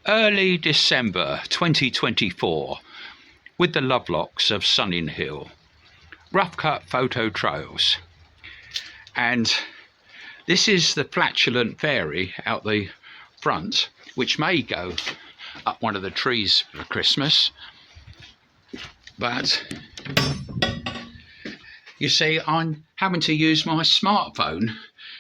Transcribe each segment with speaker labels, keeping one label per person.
Speaker 1: Early December 2024 with the Lovelocks of Sunninghill. Rough cut photo trails. And this is the flatulent fairy out the front, which may go up one of the trees for Christmas. But you see, I'm having to use my smartphone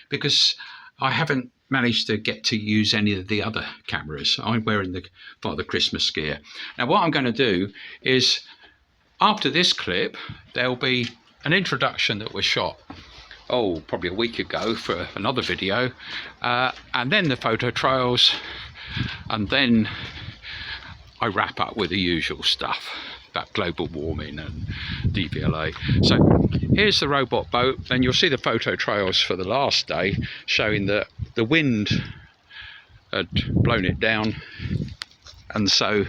Speaker 1: because I haven't managed to get to use any of the other cameras. I'm wearing the Father Christmas gear. Now what I'm going to do is, after this clip, there'll be an introduction that was shot probably a week ago for another video, and then the photo trails, and then I wrap up with the usual stuff about global warming and DVLA. So here's the robot boat, and you'll see the photo trails for the last day showing that the wind had blown it down, and so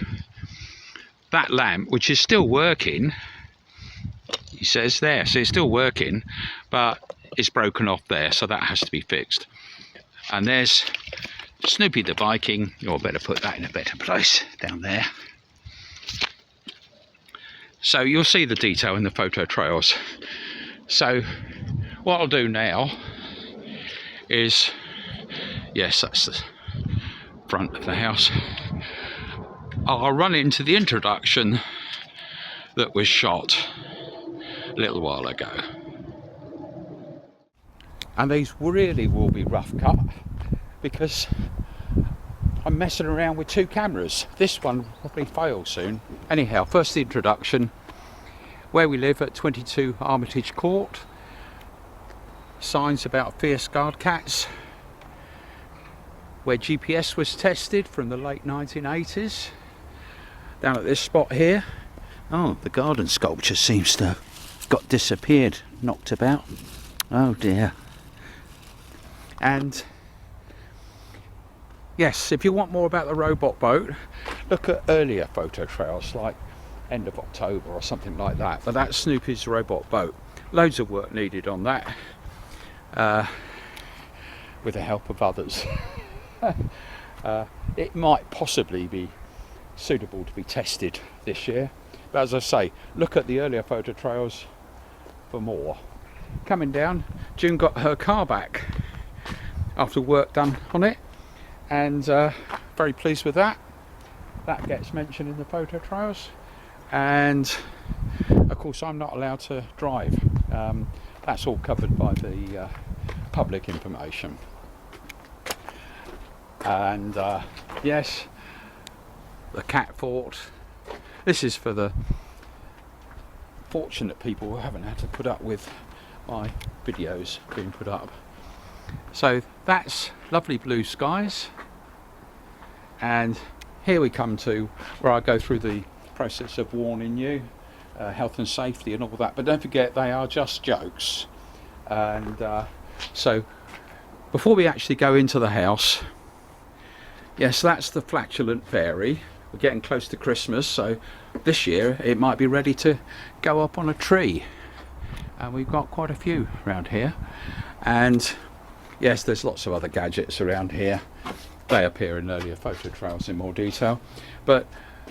Speaker 1: that lamp, which is still working, he says there, so it's still working, but it's broken off there, so that has to be fixed. And there's Snoopy the Viking, or better put that in a better place, down there. So you'll see the detail in the photo trails. So what I'll do now is, yes, that's the front of the house. I'll run into the introduction that was shot a little while ago. And these really will be rough cut because I'm messing around with two cameras. This one will probably fail soon. Anyhow, first the introduction. Where we live at 22 Armitage Court. Signs about fierce guard cats. Where GPS was tested from the late 1980s. Down at this spot here. Oh, the garden sculpture seems to have got disappeared, knocked about. Oh dear. And yes, if you want more about the robot boat, look at earlier photo trails like end of October or something like that. But that's Snoopy's robot boat. Loads of work needed on that, with the help of others. It might possibly be suitable to be tested this year, but as I say, look at the earlier photo trails for more. Coming down, June got her car back after work done on it, and very pleased with that. That gets mentioned in the photo trails, and of course I'm not allowed to drive. That's all covered by the public information. And yes, the cat fort. This is for the fortunate people who haven't had to put up with my videos being put up. So that's lovely blue skies, and here we come to where I go through the process of warning you, health and safety and all that, but don't forget they are just jokes. And so before we actually go into the house, yes, that's the flatulent fairy. We're getting close to Christmas, so this year it might be ready to go up on a tree, and we've got quite a few around here. And yes, there's lots of other gadgets around here. They appear in earlier photo trails in more detail, but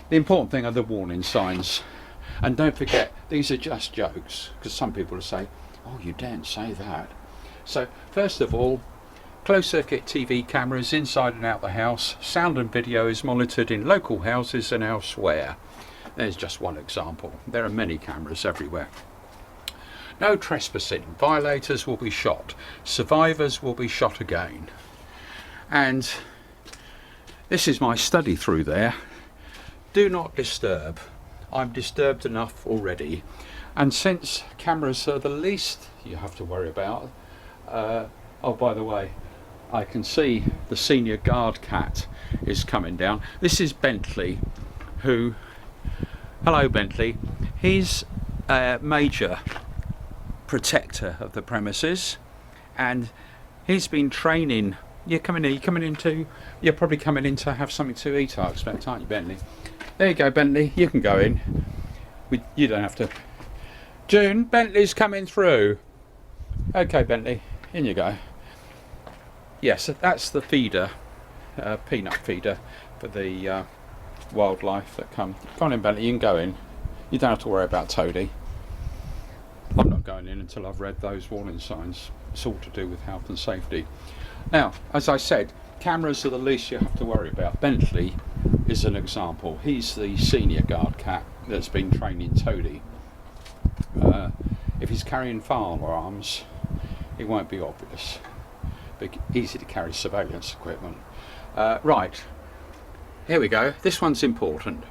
Speaker 1: the important thing are the warning signs. And don't forget, these are just jokes, because some people will say, oh, you daren't say that. So first of all, closed circuit TV cameras inside and out the house. Sound and video is monitored in local houses and elsewhere. There's just one example. There are many cameras everywhere. No trespassing. Violators will be shot. Survivors will be shot again. And this is my study through there. Do not disturb. I'm disturbed enough already. And since cameras are the least you have to worry about, oh, by the way, I can see the senior guard cat is coming down. This is Bentley, who, hello Bentley, he's a major protector of the premises, and he's been training. You're probably coming in to have something to eat, I expect, aren't you, Bentley? There you go, Bentley, you can go in. You don't have to. June, Bentley's coming through. Okay, Bentley, in you go. Yes, that's the feeder, peanut feeder for the wildlife that come. Go on in, Bentley, you can go in. You don't have to worry about Toadie. I'm not going in until I've read those warning signs. It's all to do with health and safety. Now, as I said, cameras are the least you have to worry about. Bentley is an example. He's the senior guard cat that's been training Toadie. If he's carrying firearms, it won't be obvious. But easy to carry surveillance equipment. Right, here we go. This one's important.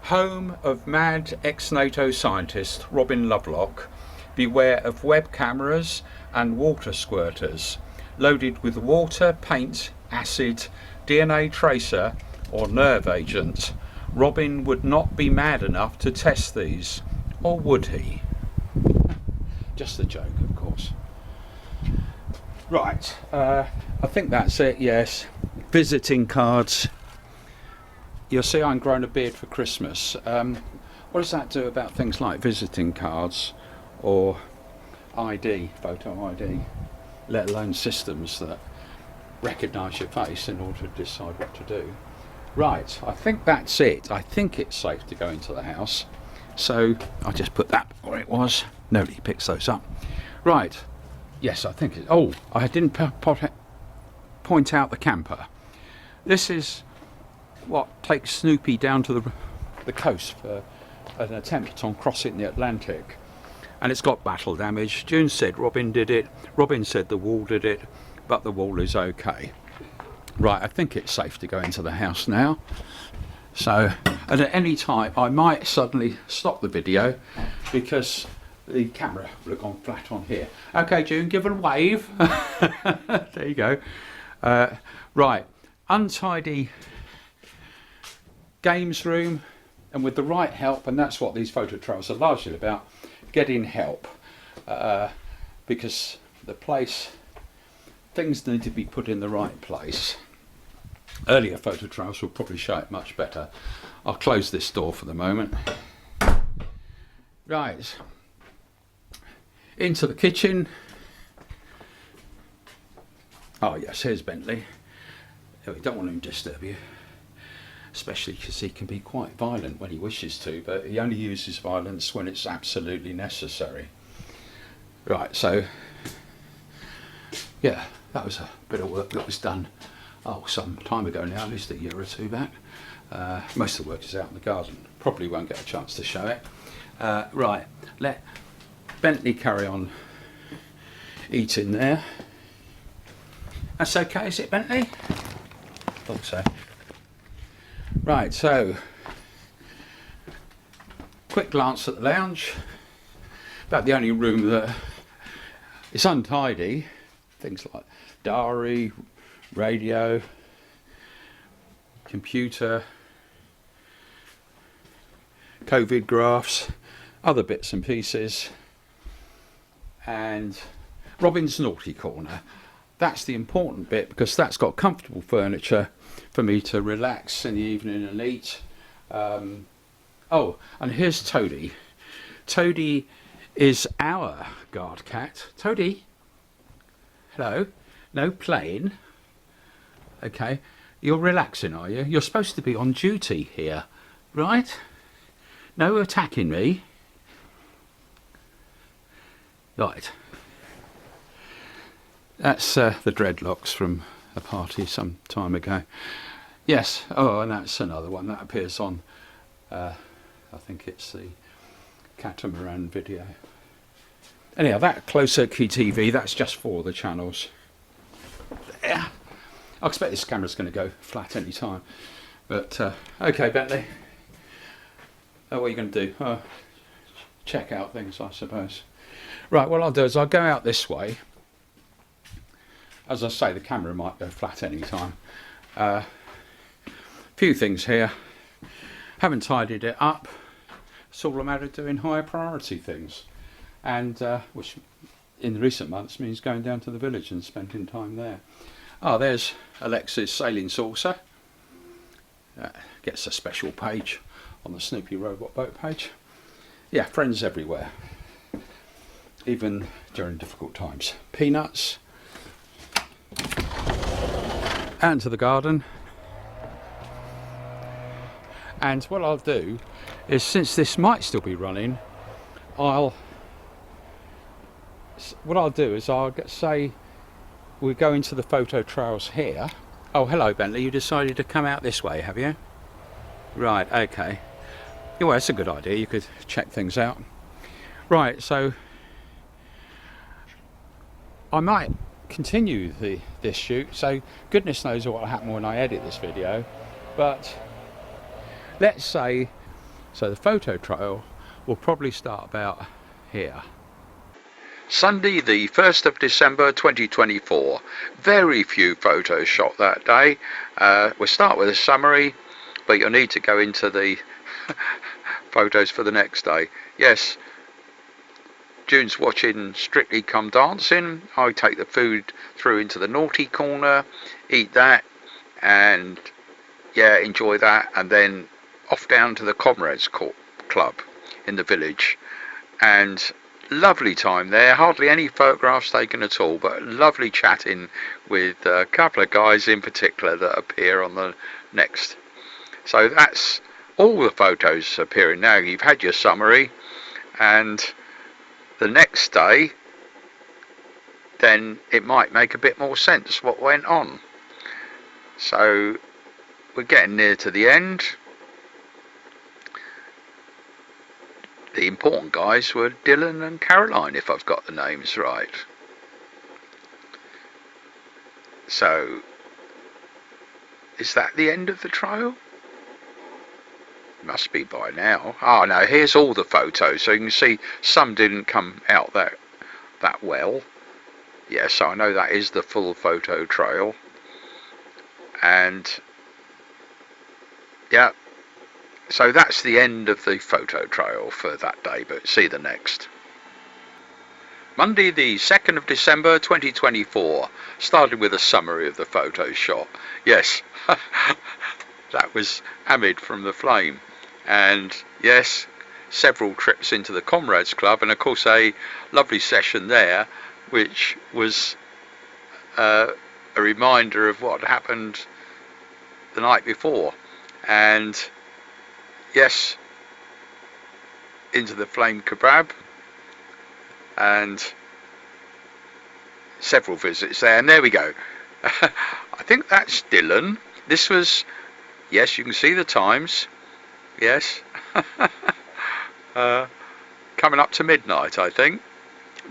Speaker 1: Home of mad ex-NATO scientist Robin Lovelock. Beware of web cameras and water squirters loaded with water, paint, acid, DNA tracer or nerve agent. Robin would not be mad enough to test these, or would he? Just a joke, of course. Right, I think that's it, yes. Visiting cards. You'll see I'm growing a beard for Christmas. What does that do about things like visiting cards or ID, photo ID, let alone systems that recognise your face in order to decide what to do? Right, I think that's it. I think it's safe to go into the house. So I just put that where it was. Nobody picks those up. Right, yes, I think it. Oh, I didn't point out the camper. This is what takes Snoopy down to the coast for an attempt on crossing the Atlantic. And it's got battle damage. June said Robin did it. Robin said the wall did it, but the wall is okay. Right, I think it's safe to go into the house now. So, and at any time I might suddenly stop the video because the camera will have gone flat on here. Okay, June, give it a wave. There you go. Right, untidy games room, and with the right help, and that's what these photo trails are largely about, getting help, because the place, things need to be put in the right place. Earlier photo trails will probably show it much better. I'll close this door for the moment. Right, into the kitchen. Oh yes, here's Bentley. We don't want him to disturb you, especially because he can be quite violent when he wishes to, but he only uses violence when it's absolutely necessary. Right, so yeah, that was a bit of work that was done some time ago now, at least a year or two back. Most of the work is out in the garden. Probably won't get a chance to show it. Right, let Bentley carry on eating there. That's okay, is it, Bentley? Thought so. Right, so quick glance at the lounge. About the only room that is untidy. Things like diary, radio, computer, COVID graphs, other bits and pieces, and Robin's naughty corner. That's the important bit because that's got comfortable furniture for me to relax in the evening and eat. Oh, and here's Toadie. Toadie is our guard cat. Toadie, hello. No playing. Okay, you're relaxing, are you? You're supposed to be on duty here, right? No attacking me. Right. That's the dreadlocks from a party some time ago. Yes, oh, and that's another one that appears on, I think it's the Catamaran video. Anyhow, that closed circuit TV, that's just for the channels. There. I expect this camera's going to go flat any time. But, okay, Bentley. What are you going to do? Check out things, I suppose. Right, what I'll do is I'll go out this way. As I say, the camera might go flat any time. Few things here. Haven't tidied it up. It's all a matter of doing higher priority things. And which in recent months means going down to the village and spending time there. Oh, there's Alexa's sailing saucer. Gets a special page on the Snoopy Robot Boat page. Yeah, friends everywhere. Even during difficult times. Peanuts. And to the garden. And what I'll do is, since this might still be running, what I'll do is I'll say we go into the photo trails here. Oh, hello Bentley, you decided to come out this way, have you? Right, okay. Yeah, well, that's a good idea, you could check things out. Right, so I might continue this shoot, so goodness knows what will happen when I edit this video, but let's say, so the photo trail will probably start about here. Sunday the 1st of December 2024. Very few photos shot that day. We'll start with a summary, but you'll need to go into the photos for the next day. Yes, June's watching Strictly Come Dancing. I take the food through into the naughty corner, eat that, and yeah, enjoy that, and then off down to the Comrades Club in the village. And lovely time there, hardly any photographs taken at all, but lovely chatting with a couple of guys in particular that appear on the next. So that's all the photos appearing now. You've had your summary, and the next day then it might make a bit more sense what went on. So we're getting near to the end. The important guys were Dylan and Caroline, if I've got the names right. So, is that the end of the trial? Must be by now. Oh no, here's all the photos, so you can see some didn't come out that well. Yeah, so I know that is the full photo trail. And yeah, so that's the end of the photo trail for that day, but see the next. Monday the 2nd of December 2024, starting with a summary of the photo shot. Yes, that was Hamid from The Flame. And yes, several trips into the Comrades Club, and of course a lovely session there, which was a reminder of what happened the night before. And yes, into the Flame Kebab, and several visits there, and there we go. I think that's Dylan. This was, yes, you can see the times, yes. Coming up to midnight, I think.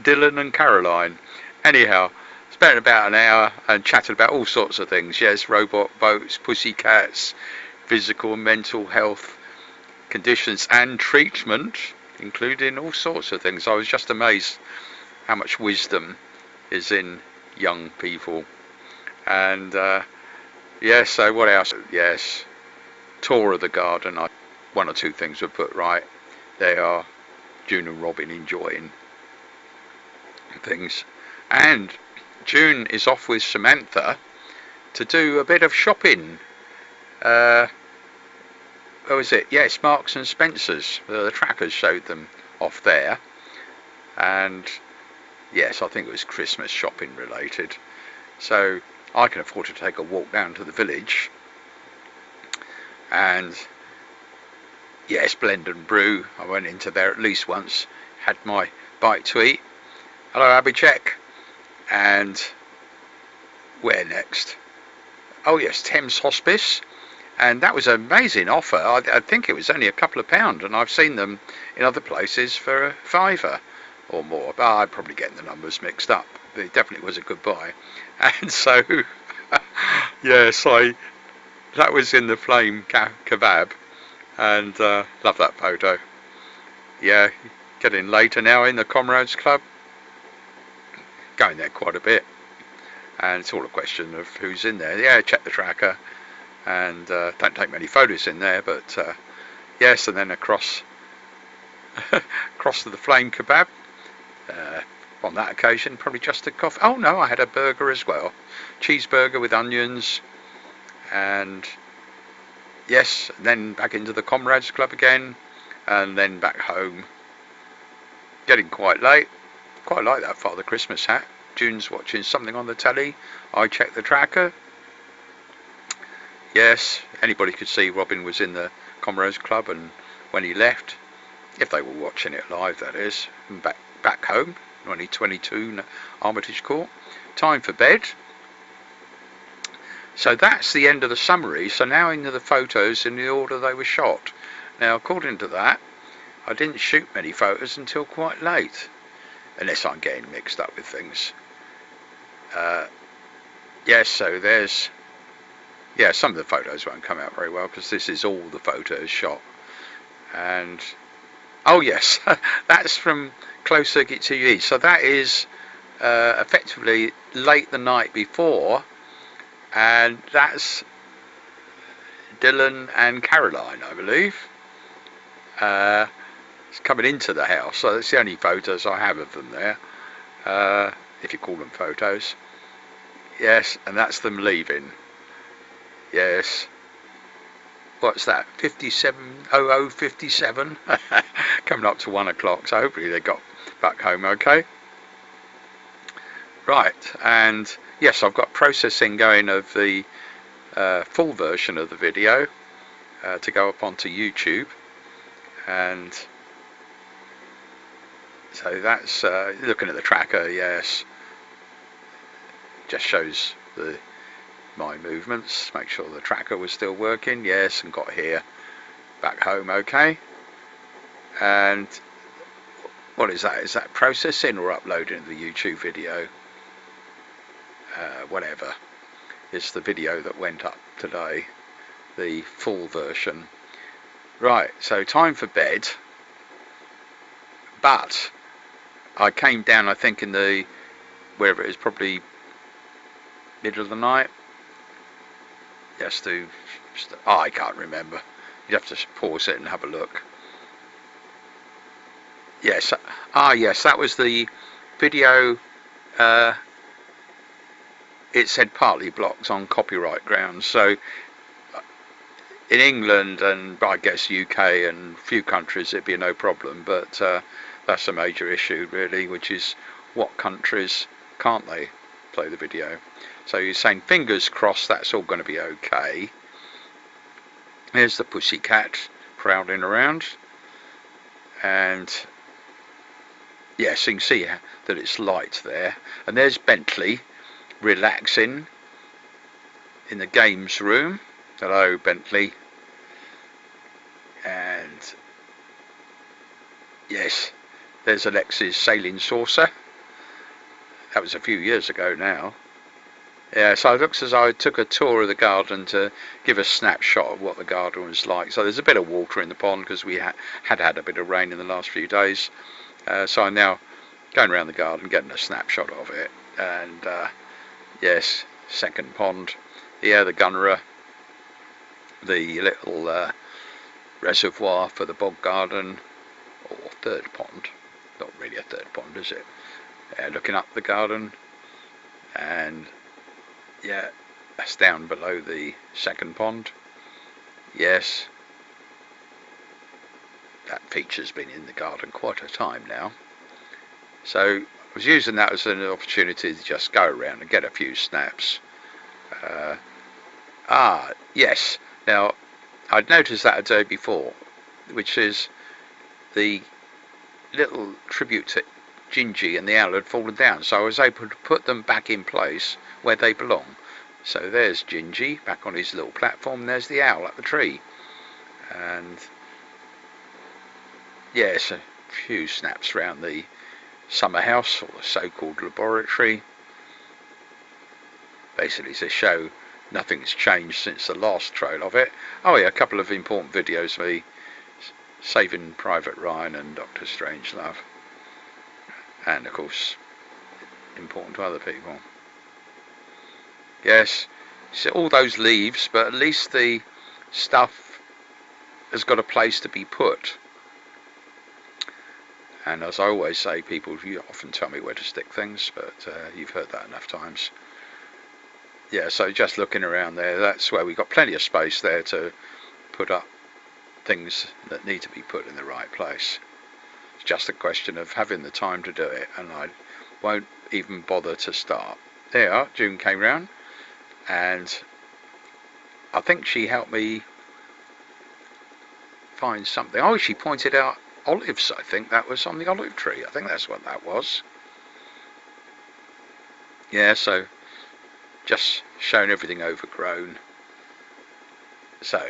Speaker 1: Dylan and Caroline. Anyhow, spent about an hour and chatted about all sorts of things. Yes, robot boats, pussycats, physical and mental health conditions and treatment, including all sorts of things. I was just amazed how much wisdom is in young people. And yes, so what else? Yes, tour of the garden. One or two things were put right. They are June and Robin enjoying things, and June is off with Samantha to do a bit of shopping. Where was it? Yes, Marks and Spencer's. The trackers showed them off there, and yes, I think it was Christmas shopping related. So I can afford to take a walk down to the village, and yes, Blend and Brew. I went into there at least once, had my bite to eat. Hello Abhishek. And where next? Oh yes, Thames Hospice. And that was an amazing offer. I think it was only a couple of pounds, and I've seen them in other places for £5 or more. But I'm probably getting the numbers mixed up. But it definitely was a good buy. And so, yes, that was in the Flame Kebab, and love that photo. Yeah, getting later now in the Comrades Club. Going there quite a bit, and it's all a question of who's in there. Yeah, check the tracker, and don't take many photos in there, but yes, and then across to the Flame Kebab. On that occasion, probably just a coffee. Oh no, I had a burger as well, cheeseburger with onions, and yes, and then back into the Comrades Club again, and then back home. Getting quite late. Quite like that Father Christmas hat. June's watching something on the telly. I checked the tracker. Yes, anybody could see Robin was in the Comrades Club and when he left, if they were watching it live, that is, and back home, 2022 Armitage Court. Time for bed. So that's the end of the summary. So now into the photos in the order they were shot. Now, according to that, I didn't shoot many photos until quite late, unless I'm getting mixed up with things. Yes, so there's, yeah, some of the photos won't come out very well because this is all the photos shot. And oh yes, that's from Closed Circuit TV. So that is effectively late the night before, and that's Dylan and Caroline, I believe. It's coming into the house, so that's the only photos I have of them there, if you call them photos. Yes, and that's them leaving. Yes. What's that? 57:00:57. Coming up to 1 o'clock. So hopefully they got back home okay. Right, and yes, I've got processing going of the full version of the video to go up onto YouTube, and so that's looking at the tracker. Yes, just shows my movements, make sure the tracker was still working. Yes, and got here back home okay. And what is that? Is that processing or uploading the YouTube video? Whatever. It's the video that went up today, the full version. Right, so time for bed. But I came down, I think, in the, wherever it is, probably middle of the night. Just to, oh, I can't remember. You'd have to pause it and have a look. Yes, yes, that was the video. It said partly blocked on copyright grounds. So in England and I guess UK and a few countries it'd be no problem, but that's a major issue really, which is what countries can't they play the video. So you're saying fingers crossed that's all going to be okay. Here's the pussycat prowling around, and yes, you can see that it's light there. And there's Bentley relaxing in the games room. Hello, Bentley. And yes, there's Alex's sailing saucer. That was a few years ago now. Yeah, so it looks as though I took a tour of the garden to give a snapshot of what the garden was like. So there's a bit of water in the pond because we had a bit of rain in the last few days. So I'm now going around the garden getting a snapshot of it. And yes, second pond. Yeah, the gunnerer. The little reservoir for the bog garden. Or third pond. Not really a third pond, is it? Looking up the garden. And yeah, that's down below the second pond. Yes, that feature's been in the garden quite a time now. So I was using that as an opportunity to just go around and get a few snaps. Yes, now I'd noticed that a day before, which is the little tribute to Gingy and the owl had fallen down, so I was able to put them back in place where they belong. So there's Gingy back on his little platform, there's the owl up the tree, and yes, a few snaps around the summer house, or the so-called laboratory, basically to show nothing's changed since the last trail of it. Oh yeah, a couple of important videos of me saving Private Ryan and Dr. Strangelove, and of course important to other people. Yes, so all those leaves, but at least the stuff has got a place to be put. And as I always say, people, you often tell me where to stick things, but you've heard that enough times. Yeah, so just looking around there, that's where we've got plenty of space there to put up things that need to be put in the right place. It's just a question of having the time to do it, and I won't even bother to start. There you are, June came round, and I think she helped me find something. Oh, she pointed out olives. I think that was on the olive tree. I think that's what that was. Yeah, so just showing everything overgrown. So,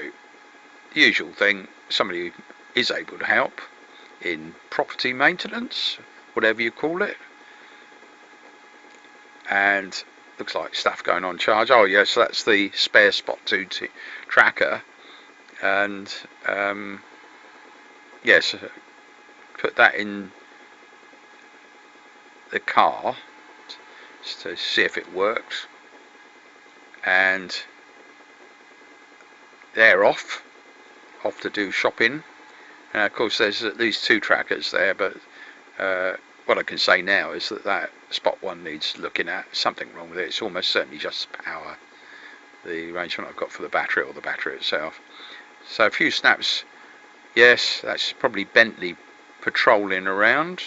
Speaker 1: usual thing, somebody who is able to help in property maintenance, whatever you call it. And looks like stuff going on charge. Oh yes, that's the spare spot 2 tracker. And yes, put that in the car to see if it works. And they're off to do shopping. And of course there's at least 2 trackers there, but what I can say now is that spot 1 needs looking at. Something wrong with it. It's almost certainly just power, the arrangement I've got for the battery, or the battery itself. So a few snaps. Yes, that's probably Bentley patrolling around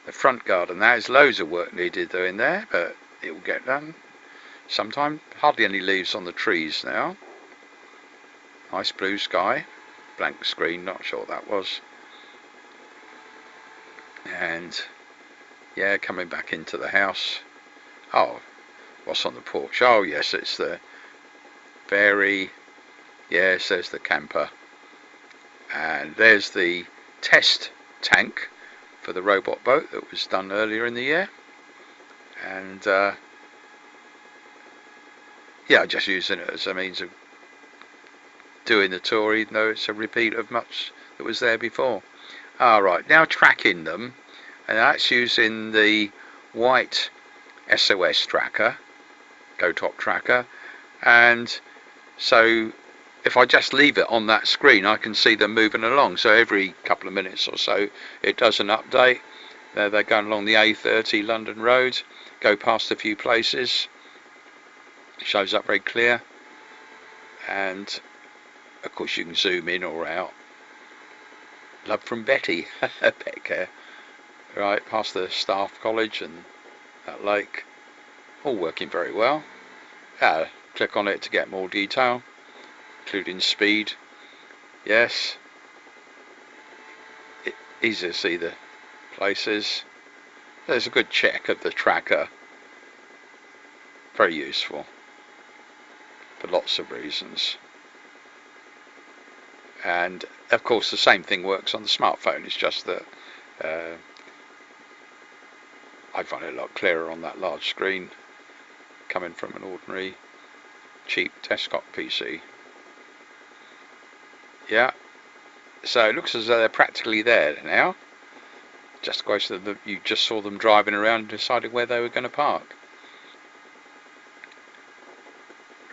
Speaker 1: the front garden. There's loads of work needed doing there, but it will get done sometime. Hardly any leaves on the trees now. Nice blue sky. Blank screen, not sure what that was. And yeah, coming back into the house. Oh, what's on the porch? Oh yes, it's the Fairy. Yes, there's the camper. And there's the test tank for the robot boat that was done earlier in the year. And yeah, just using it as a means of doing the tour, even though it's a repeat of much that was there before. Alright, now tracking them, and that's using the white SOS tracker, Go Top tracker, and so if I just leave it on that screen I can see them moving along. So every couple of minutes or so it does an update. They're going along the A30 London Road, go past a few places, shows up very clear, and of course you can zoom in or out. Love from Betty. Pet care. Right, past the staff college and that lake. All working very well. Click on it to get more detail, including speed. Yes. Easy to see the places. There's a good check of the tracker. Very useful for lots of reasons. And of course the same thing works on the smartphone. It's just that I find it a lot clearer on that large screen coming from an ordinary cheap desktop PC. Yeah, so it looks as though they're practically there now. Just a question that you just saw them driving around and deciding where they were going to park.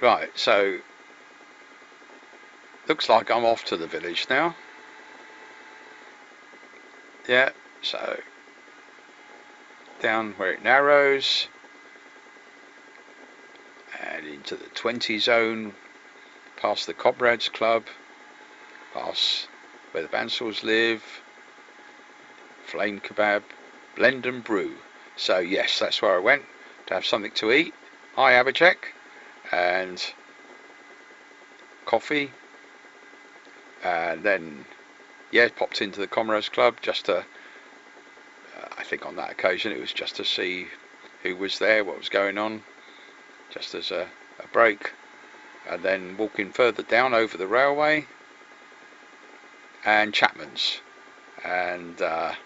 Speaker 1: Right, so looks like I'm off to the village now. Yeah, so down where it narrows and into the 20 zone, past the Comrades Club, past where the Bansals live, Flame Kebab, Blend and Brew. So yes, that's where I went to have something to eat. Hi Abhijek. And coffee. And then yeah, popped into the Comrades Club just to I think on that occasion it was just to see who was there, what was going on, just as a break. And then walking further down over the railway and Chapman's, and oh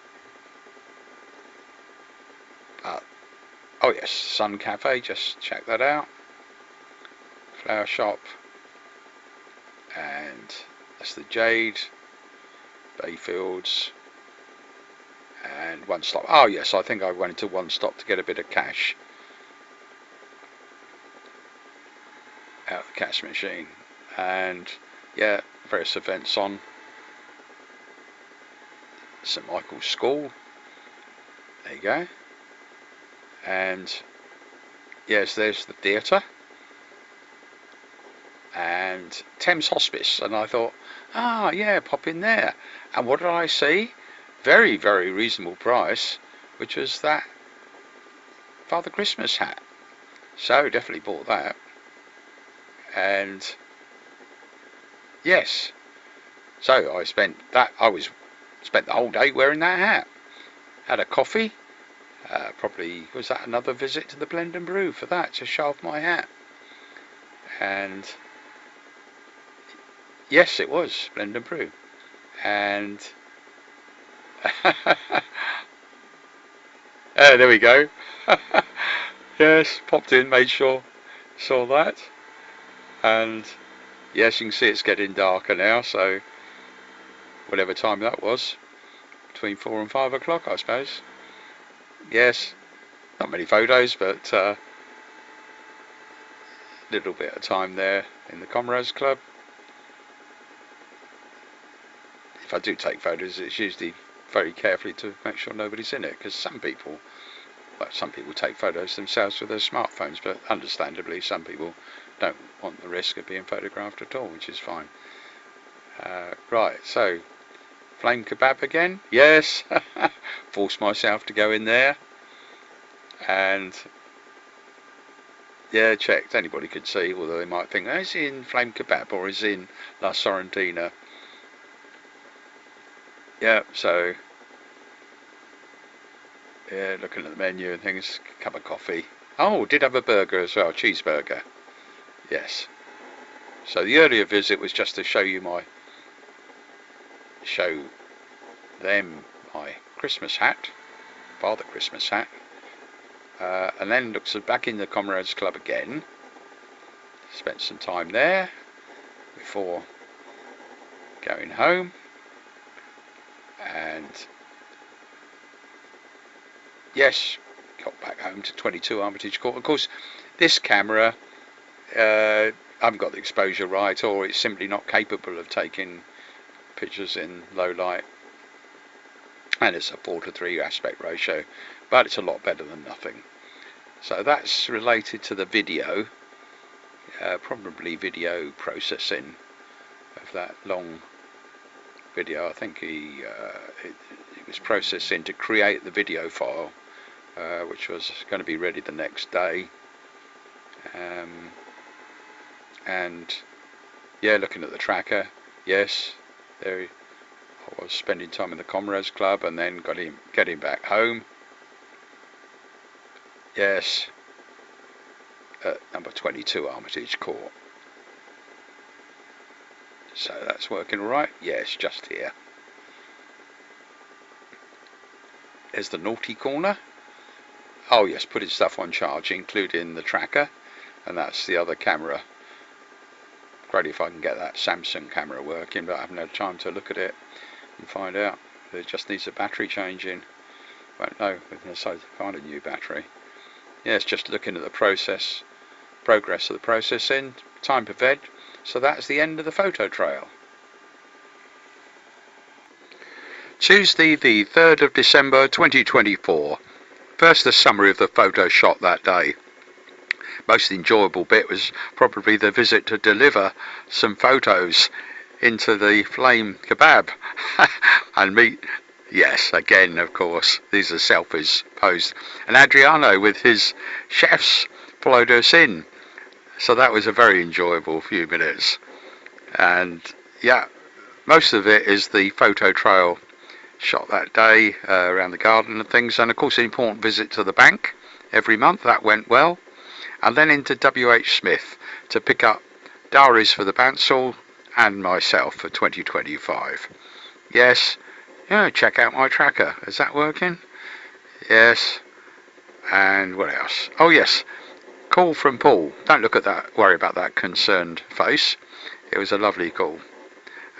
Speaker 1: yes, Sun Cafe, just check that out. Flower shop, and that's the Jade, Bayfields, and One Stop. Oh yes, I think I went to One Stop to get a bit of cash out of the cash machine. And yeah, various events on. St Michael's School, there you go. And yes, there's the theatre and Thames Hospice, and I thought, yeah, pop in there. And what did I see? Very, very reasonable price, which was that Father Christmas hat. So definitely bought that. And yes, So I spent the whole day wearing that hat. Had a coffee. Probably was that another visit to the Blend and Brew for that, to show off my hat. And yes, it was Blend and Brew. And there we go. Yes, popped in, made sure, saw that. And yes, you can see it's getting darker now, so whatever time that was, between 4 and 5 o'clock, I suppose. Yes, not many photos, but little bit of time there in the Comrades Club. If I do take photos, it's usually very carefully to make sure nobody's in it, because some people take photos themselves with their smartphones, but understandably some people don't want the risk of being photographed at all, which is fine. Right, so flame kebab again. Yes, forced myself to go in there, and yeah, checked. Anybody could see, although they might think, oh, is he in flame kebab or is he in La Sorrentina? Yeah, so yeah, looking at the menu and things, cup of coffee. Oh, did have a burger as well, cheeseburger. Yes. So the earlier visit was just to show them my Christmas hat, Father Christmas hat, and then looks back in the Comrades Club again. Spent some time there before going home, and yes, got back home to 22 Armitage Court. Of course, this camera, I haven't got the exposure right, or it's simply not capable of taking pictures in low light, and it's a 4:3 aspect ratio, but it's a lot better than nothing. So that's related to the video, probably video processing of that long video. I think it was processing to create the video file, which was going to be ready the next day. And yeah, looking at the tracker, yes, there I was spending time in the Comrades Club, and then getting back home. Yes, at number 22 Armitage Court. So that's working all right. Yes, just here. There's the naughty corner. Oh yes, putting stuff on charge, including the tracker, and that's the other camera. Great if I can get that Samsung camera working, but I haven't had time to look at it and find out. It just needs a battery changing. Won't know unless I find a new battery. Yeah, it's just looking at the progress of the processing, time per vid. So that's the end of the photo trail. Tuesday the 3rd of December 2024. First, the summary of the photo shot that day. Most enjoyable bit was probably the visit to deliver some photos into the flame kebab and meet, yes, again of course, these are selfies posed, and Adriano with his chefs followed us in, so that was a very enjoyable few minutes. And yeah, most of it is the photo trail shot that day around the garden and things, and of course an important visit to the bank every month, that went well. And then into WH Smith to pick up diaries for the Bansal and myself for 2025. Yes, yeah, check out my tracker. Is that working? Yes. And what else? Oh yes, call from Paul. Don't look at that, worry about that concerned face. It was a lovely call.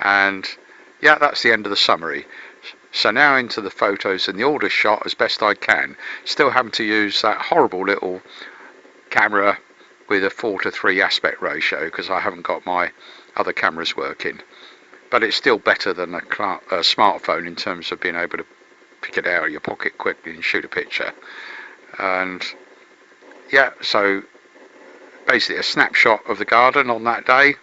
Speaker 1: And yeah, that's the end of the summary. So now into the photos and the order shot as best I can. Still having to use that horrible little camera with a 4:3 aspect ratio because I haven't got my other cameras working, but it's still better than a smartphone in terms of being able to pick it out of your pocket quickly and shoot a picture. And yeah, so basically a snapshot of the garden on that day.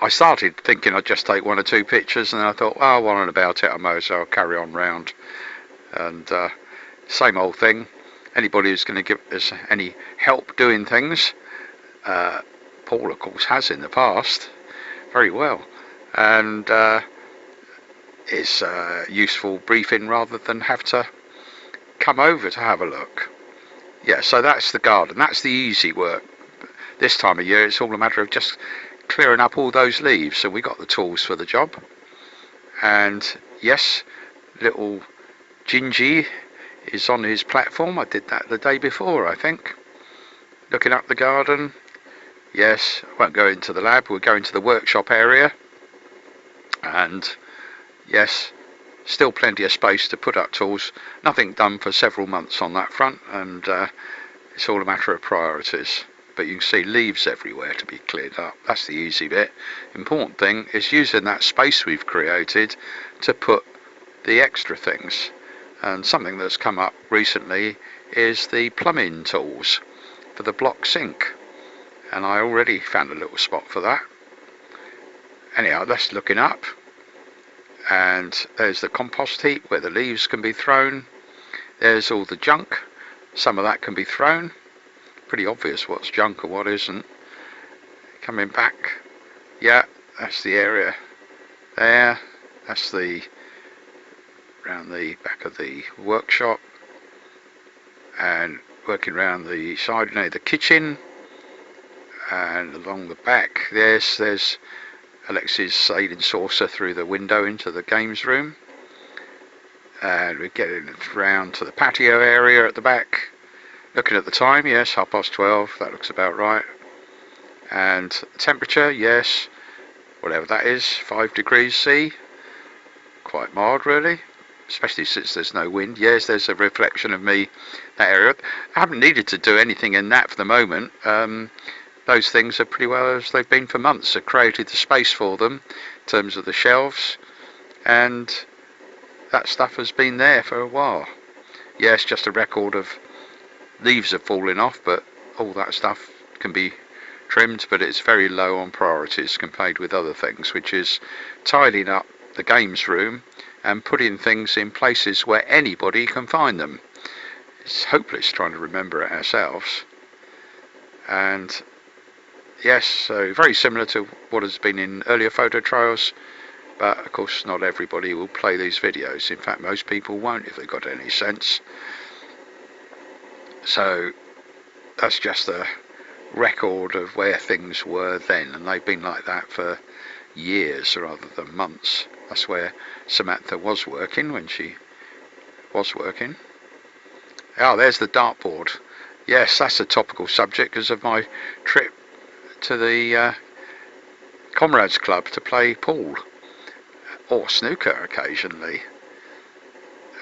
Speaker 1: I started thinking I'd just take 1 or 2 pictures, and then I thought, oh, while I'm about it, I might as well carry on round. And same old thing. Anybody who's going to give us any help doing things, Paul of course has in the past, very well, and it's a useful briefing rather than have to come over to have a look. Yeah, so that's the garden. That's the easy work. This time of year it's all a matter of just clearing up all those leaves, so we got the tools for the job. And yes, little Gingy is on his platform. I did that the day before, I think, looking up the garden. Yes, I won't go into the lab, we'll go into the workshop area, and yes, still plenty of space to put up tools. Nothing done for several months on that front, and it's all a matter of priorities. But you can see leaves everywhere to be cleared up. That's the easy bit. Important thing is using that space we've created to put the extra things. And something that's come up recently is the plumbing tools for the block sink, and I already found a little spot for that. Anyhow, that's looking up, and there's the compost heap where the leaves can be thrown. There's all the junk. Some of that can be thrown. Pretty obvious what's junk and what isn't. Coming back, yeah, that's the area there. That's the around the back of the workshop, and working around the side near the kitchen, and along the back there's Alex's sailing saucer through the window into the games room, and we're getting round to the patio area at the back. Looking at the time, yes, 12:30, that looks about right. And temperature, yes, whatever that is, 5 degrees C, quite mild really, especially since there's no wind. Yes, there's a reflection of me, that area. I haven't needed to do anything in that for the moment. Those things are pretty well as they've been for months. I've created the space for them in terms of the shelves, and that stuff has been there for a while. Yes, just a record of leaves are falling off, but all that stuff can be trimmed, but it's very low on priorities compared with other things, which is tidying up the games room and putting things in places where anybody can find them. It's hopeless trying to remember it ourselves. And yes, so very similar to what has been in earlier photo trials, but of course not everybody will play these videos. In fact, most people won't if they've got any sense. So that's just a record of where things were then, and they've been like that for years rather than months. That's where Samantha was working when she was working. Oh, there's the dartboard. Yes, that's a topical subject because of my trip to the Comrades Club to play pool or snooker occasionally.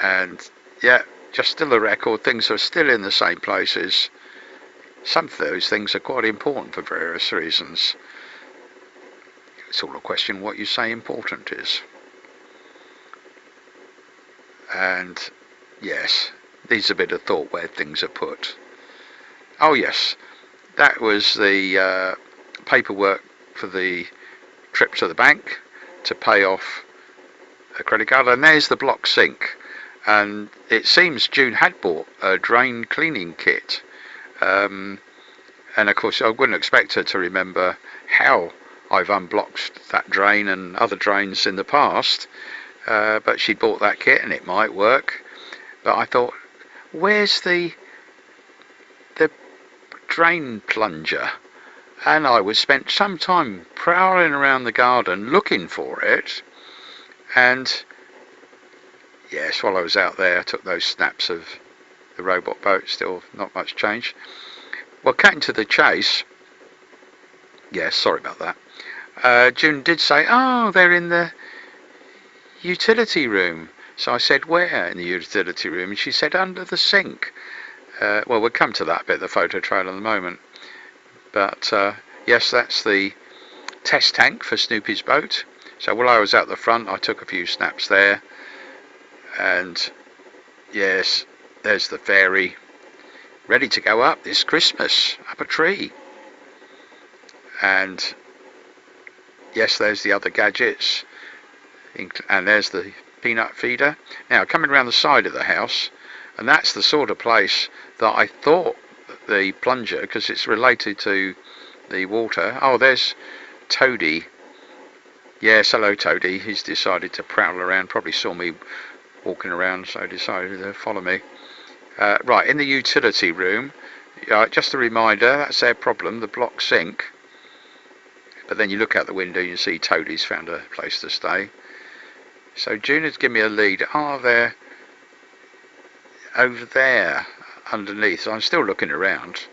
Speaker 1: And yeah, just still a record, things are still in the same places. Some of those things are quite important for various reasons. It's all a question what you say important is. And yes, needs a bit of thought where things are put. Oh yes, that was the paperwork for the trip to the bank to pay off a credit card, and there's the block sink. And it seems June had bought a drain cleaning kit, and of course I wouldn't expect her to remember how I've unblocked that drain and other drains in the past, but she bought that kit and it might work. But I thought, where's the drain plunger? And I was spent some time prowling around the garden looking for it, and yes, while I was out there I took those snaps of the robot boat. Still not much change. Well, cutting to the chase, yes, sorry about that, June did say, oh, they're in the utility room. So I said, where in the utility room? And she said, under the sink. Well, we'll come to that bit of the photo trail in a moment. But yes, that's the test tank for Snoopy's boat. So while I was out the front, I took a few snaps there. And yes, there's the fairy, ready to go up this Christmas, up a tree. And yes, there's the other gadgets, and there's the peanut feeder. Now coming around the side of the house, and that's the sort of place that I thought the plunger, because it's related to the water. Oh, there's Toadie Yes, hello Toady. He's decided to prowl around, probably saw me walking around, so decided to follow me. Right, in the utility room, just a reminder, that's their problem, the block sink. But then you look out the window, you see Toadie's found a place to stay. So June has given me a lead. Are there over there underneath? So I'm still looking around.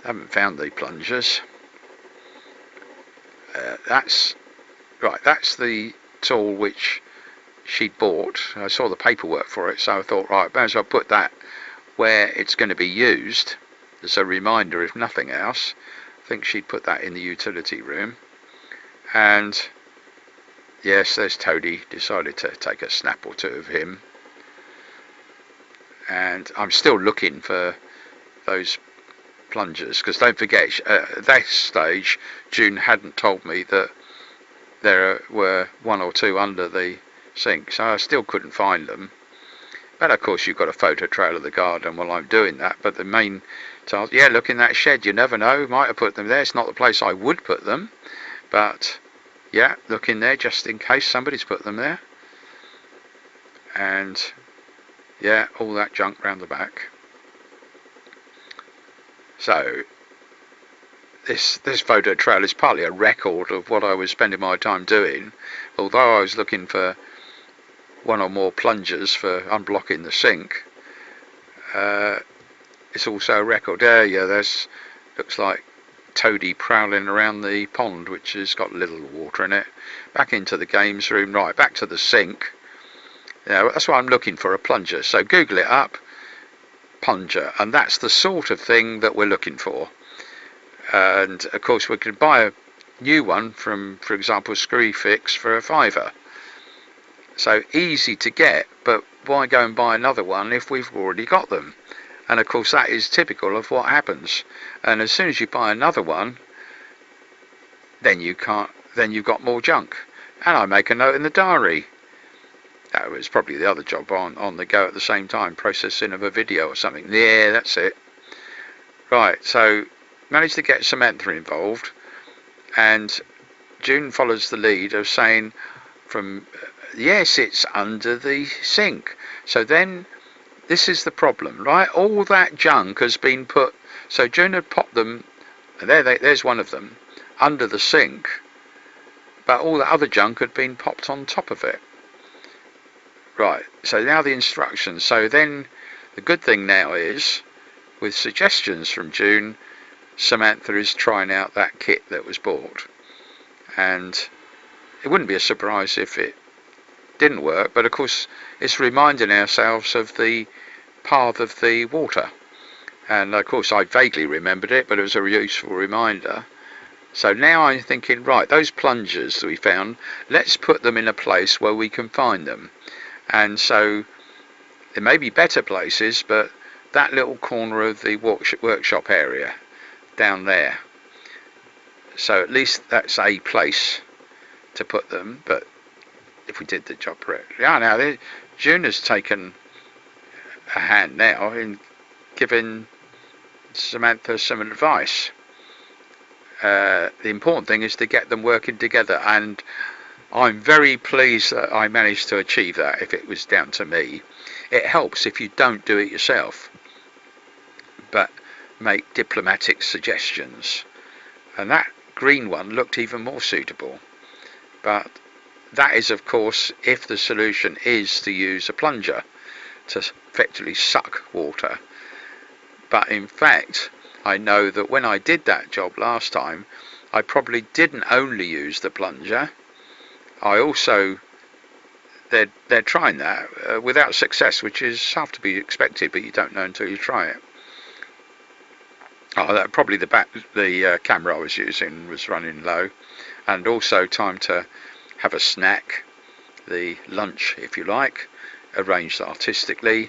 Speaker 1: I haven't found the plungers. That's right. That's the tool which she'd bought. I saw the paperwork for it, so I thought, right, may as well put that where it's going to be used as a reminder, if nothing else. I think she'd put that in the utility room. And yes, there's Toadie. Decided to take a snap or two of him. And I'm still looking for those plungers, because don't forget, at that stage June hadn't told me that there were one or two under the sink, so I still couldn't find them. But of course you've got a photo trail of the garden while I'm doing that. But the main task, yeah, look in that shed, you never know, might have put them there. It's not the place I would put them, but yeah, look in there just in case somebody's put them there. And yeah, all that junk round the back. So this photo trail is partly a record of what I was spending my time doing. Although I was looking for one or more plungers for unblocking the sink, it's also a record. Yeah, there's looks like Toadie prowling around the pond, which has got little water in it. Back into the games room, right, back to the sink. Yeah, that's what I'm looking for, a plunger. So Google it up, plunger, and that's the sort of thing that we're looking for. And of course we could buy a new one from, for example, Screwfix for £5. So easy to get, but why go and buy another one if we've already got them? And of course that is typical of what happens. And as soon as you buy another one, then you've got more junk. And I make a note in the diary. That was probably the other job on the go at the same time, processing of a video or something. Yeah, that's it. Right, so managed to get Samantha involved, and June follows the lead of saying yes, it's under the sink. So then this is the problem, right? All that junk has been put, so June had popped them, and there's one of them, under the sink, but all the other junk had been popped on top of it. Right, so now the instructions. So then the good thing now is, with suggestions from June, Samantha is trying out that kit that was bought. And it wouldn't be a surprise if it didn't work, but of course it's reminding ourselves of the path of the water. And of course I vaguely remembered it, but it was a useful reminder. So now I'm thinking, right, those plungers that we found, let's put them in a place where we can find them. And so there may be better places, but that little corner of the workshop area down there, so at least that's a place to put them. But if we did the job correctly, now June has taken a hand now in giving Samantha some advice. The important thing is to get them working together, and I'm very pleased that I managed to achieve that. If it was down to me, it helps if you don't do it yourself, but make diplomatic suggestions. And that green one looked even more suitable. But that is, of course, if the solution is to use a plunger to effectively suck water. But in fact, I know that when I did that job last time, I probably didn't only use the plunger. I also, they're trying that without success, which is half to be expected, but you don't know until you try it. Probably the camera I was using was running low, and also time to have a snack, the lunch if you like, arranged artistically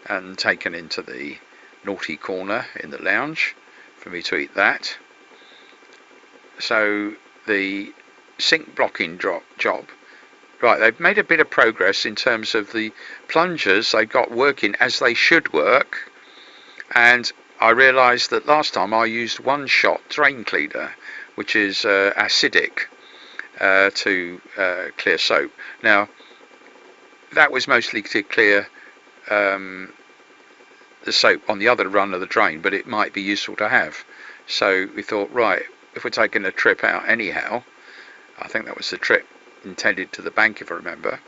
Speaker 1: and taken into the naughty corner in the lounge for me to eat that. So the sink blocking job, right, they've made a bit of progress in terms of the plungers. They got working as they should work, and I realised that last time I used one shot drain cleaner, which is acidic, to clear soap. Now that was mostly to clear the soap on the other run of the drain, but it might be useful to have. So we thought, right, if we're taking a trip out anyhow, I think that was the trip intended to the bank if I remember,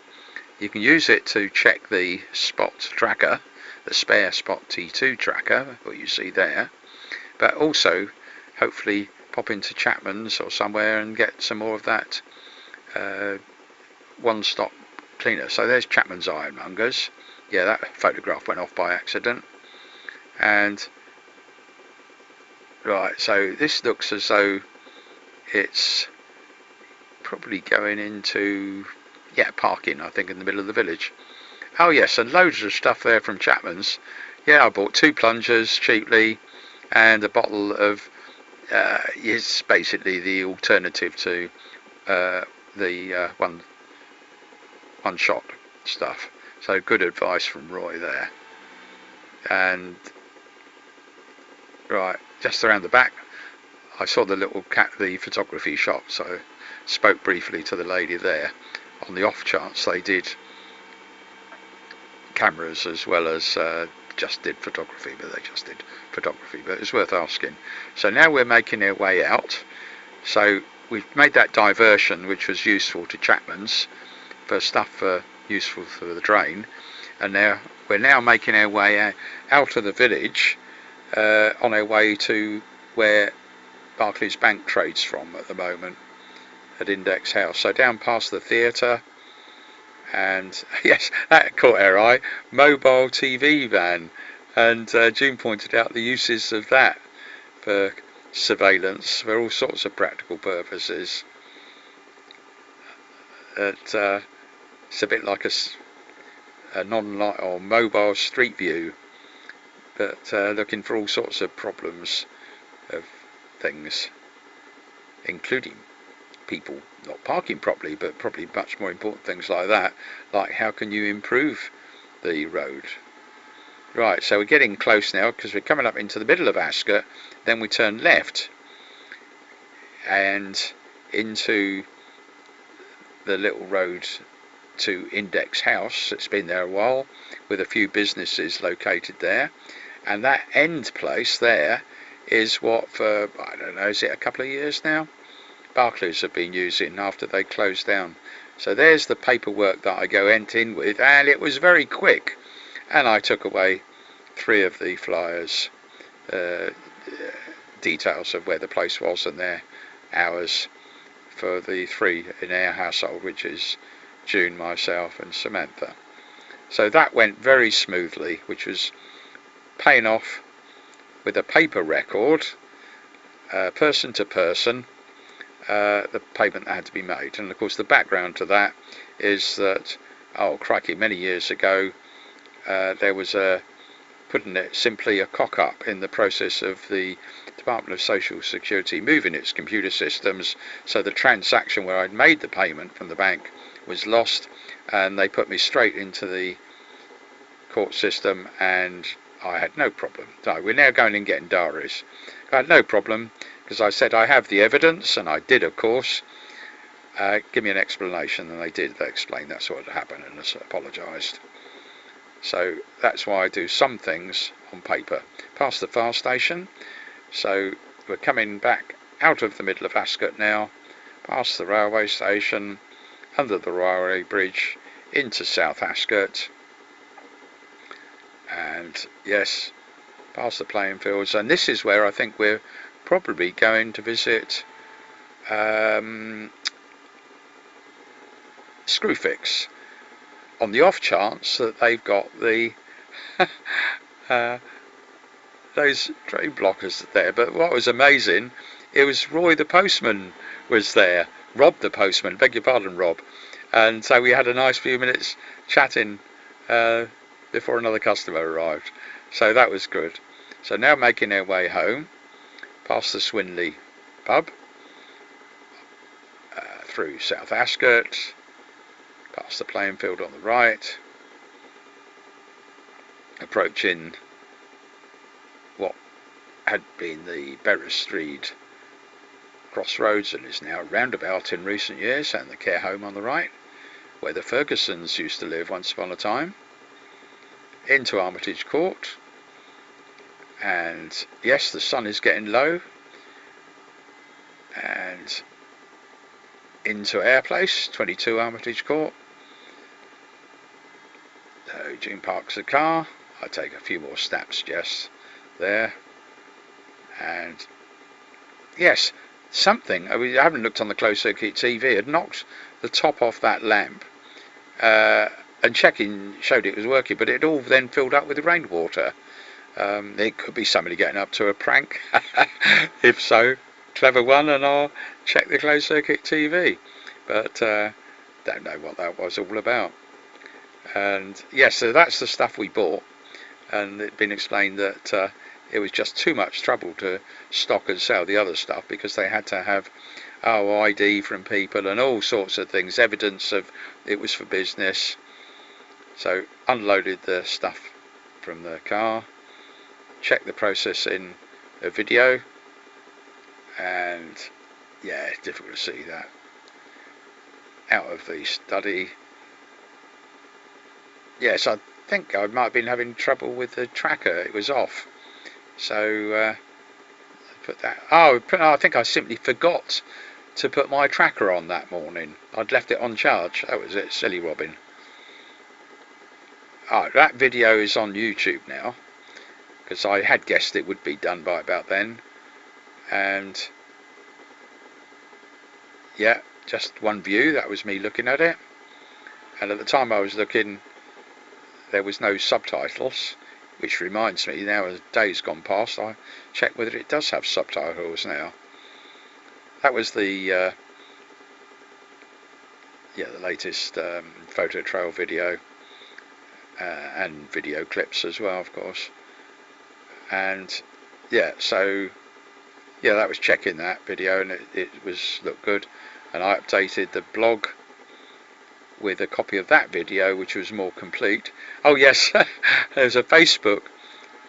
Speaker 1: you can use it to check the spot tracker, the spare spot T2 tracker, what you see there, but also hopefully pop into Chapman's or somewhere and get some more of that one-stop cleaner. So there's Chapman's Ironmongers. Yeah, that photograph went off by accident. And right, so this looks as though it's probably going into, yeah, parking, I think, in the middle of the village. Oh yes, and loads of stuff there from Chapman's. Yeah, I bought 2 plungers cheaply and a bottle of it's basically the alternative to the one shot stuff. So good advice from Roy there. And right, just around the back, I saw the photography shop, so spoke briefly to the lady there on the off chance they did cameras as well as just did photography, but it was worth asking. So now we're making our way out. So we've made that diversion, which was useful to Chapman's for stuff useful for the drain, and now we're making our way out of the village on our way to where Barclays Bank trades from at the moment, at Index House. So down past the theatre, and yes, that caught our eye, mobile TV van, and June pointed out the uses of that for surveillance for all sorts of practical purposes. It's a bit like a non-light or mobile street view, but looking for all sorts of problems of things, including people not parking properly, but probably much more important things like that, like how can you improve the road. Right, so we're getting close now because we're coming up into the middle of Ascot, then we turn left and into the little road to Index House. It's been there a while with a few businesses located there, and that end place there is what for, I don't know, is it a couple of years now, Barclays have been using after they closed down. So there's the paperwork that I went in with, and it was very quick, and I took away 3 of the flyers, details of where the place was and their hours for the 3 in our household, which is June, myself and Samantha. So that went very smoothly, which was paying off with a paper record, person to person, the payment that had to be made. And of course the background to that is that, oh crikey, many years ago there was putting it simply, a cock-up in the process of the Department of Social Security moving its computer systems, so the transaction where I'd made the payment from the bank was lost, and they put me straight into the court system, and I had no problem. So we're now going and getting diaries. I had no problem because I said I have the evidence, and I did, of course. Give me an explanation, and they did. They explained that's what had happened and apologised. So that's why I do some things on paper. Past the fire station, so we're coming back out of the middle of Ascot now, past the railway station, under the railway bridge, into South Ascot, and yes, past the playing fields. And this is where I think we're probably going to visit Screwfix, on the off chance that they've got the those train blockers there. But what was amazing, it was Roy the postman was there, Rob the postman, beg your pardon Rob, and so we had a nice few minutes chatting before another customer arrived, so that was good. So now making our way home past the Swinley pub, through South Ascot, past the playing field on the right, approaching what had been the Berris Street crossroads and is now a roundabout in recent years, and the care home on the right, where the Fergusons used to live once upon a time, into Armitage Court. And yes, the sun is getting low, and into Air Place, 22 Armitage Court. So June parks the car. I take a few more snaps just there, and yes, something, I haven't looked on the closed circuit TV, had knocked the top off that lamp, and checking showed it was working, but it all then filled up with the rainwater. It could be somebody getting up to a prank. If so, clever one, and I'll check the closed circuit TV, but don't know what that was all about. And yes, so that's the stuff we bought, and it'd been explained that it was just too much trouble to stock and sell the other stuff, because they had to have ID from people and all sorts of things, evidence of it was for business. So unloaded the stuff from the car, checked the process in a video, and yeah, it's difficult to see that. Out of the study. Yes, I think I might have been having trouble with the tracker, it was off. So put that. I think I simply forgot to put my tracker on that morning. I'd left it on charge. That was it, silly Robin. That video is on YouTube now, because I had guessed it would be done by about then. And yeah, just one view, that was me looking at it. And at the time I was looking, there was no subtitles, which reminds me, now as days gone past, I check whether it does have subtitles now. That was the latest photo trail video, and video clips as well, of course. And yeah, so yeah, that was checking that video, and it looked good. And I updated the blog with a copy of that video, which was more complete. Oh yes, there's a Facebook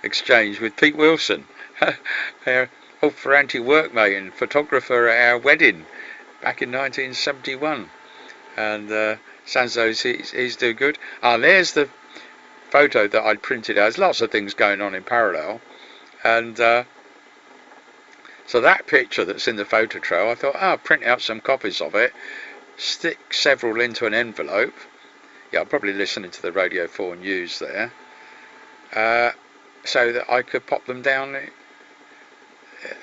Speaker 1: exchange with Pete Wilson, our old Ferranti workmate and photographer at our wedding back in 1971. And sounds as though he's doing good. There's the photo that I'd printed out. There's lots of things going on in parallel, and so that picture that's in the photo trail, I thought, I'll print out some copies of it, stick several into an envelope. Yeah, I'm probably listening to the Radio 4 news there, so that I could pop them down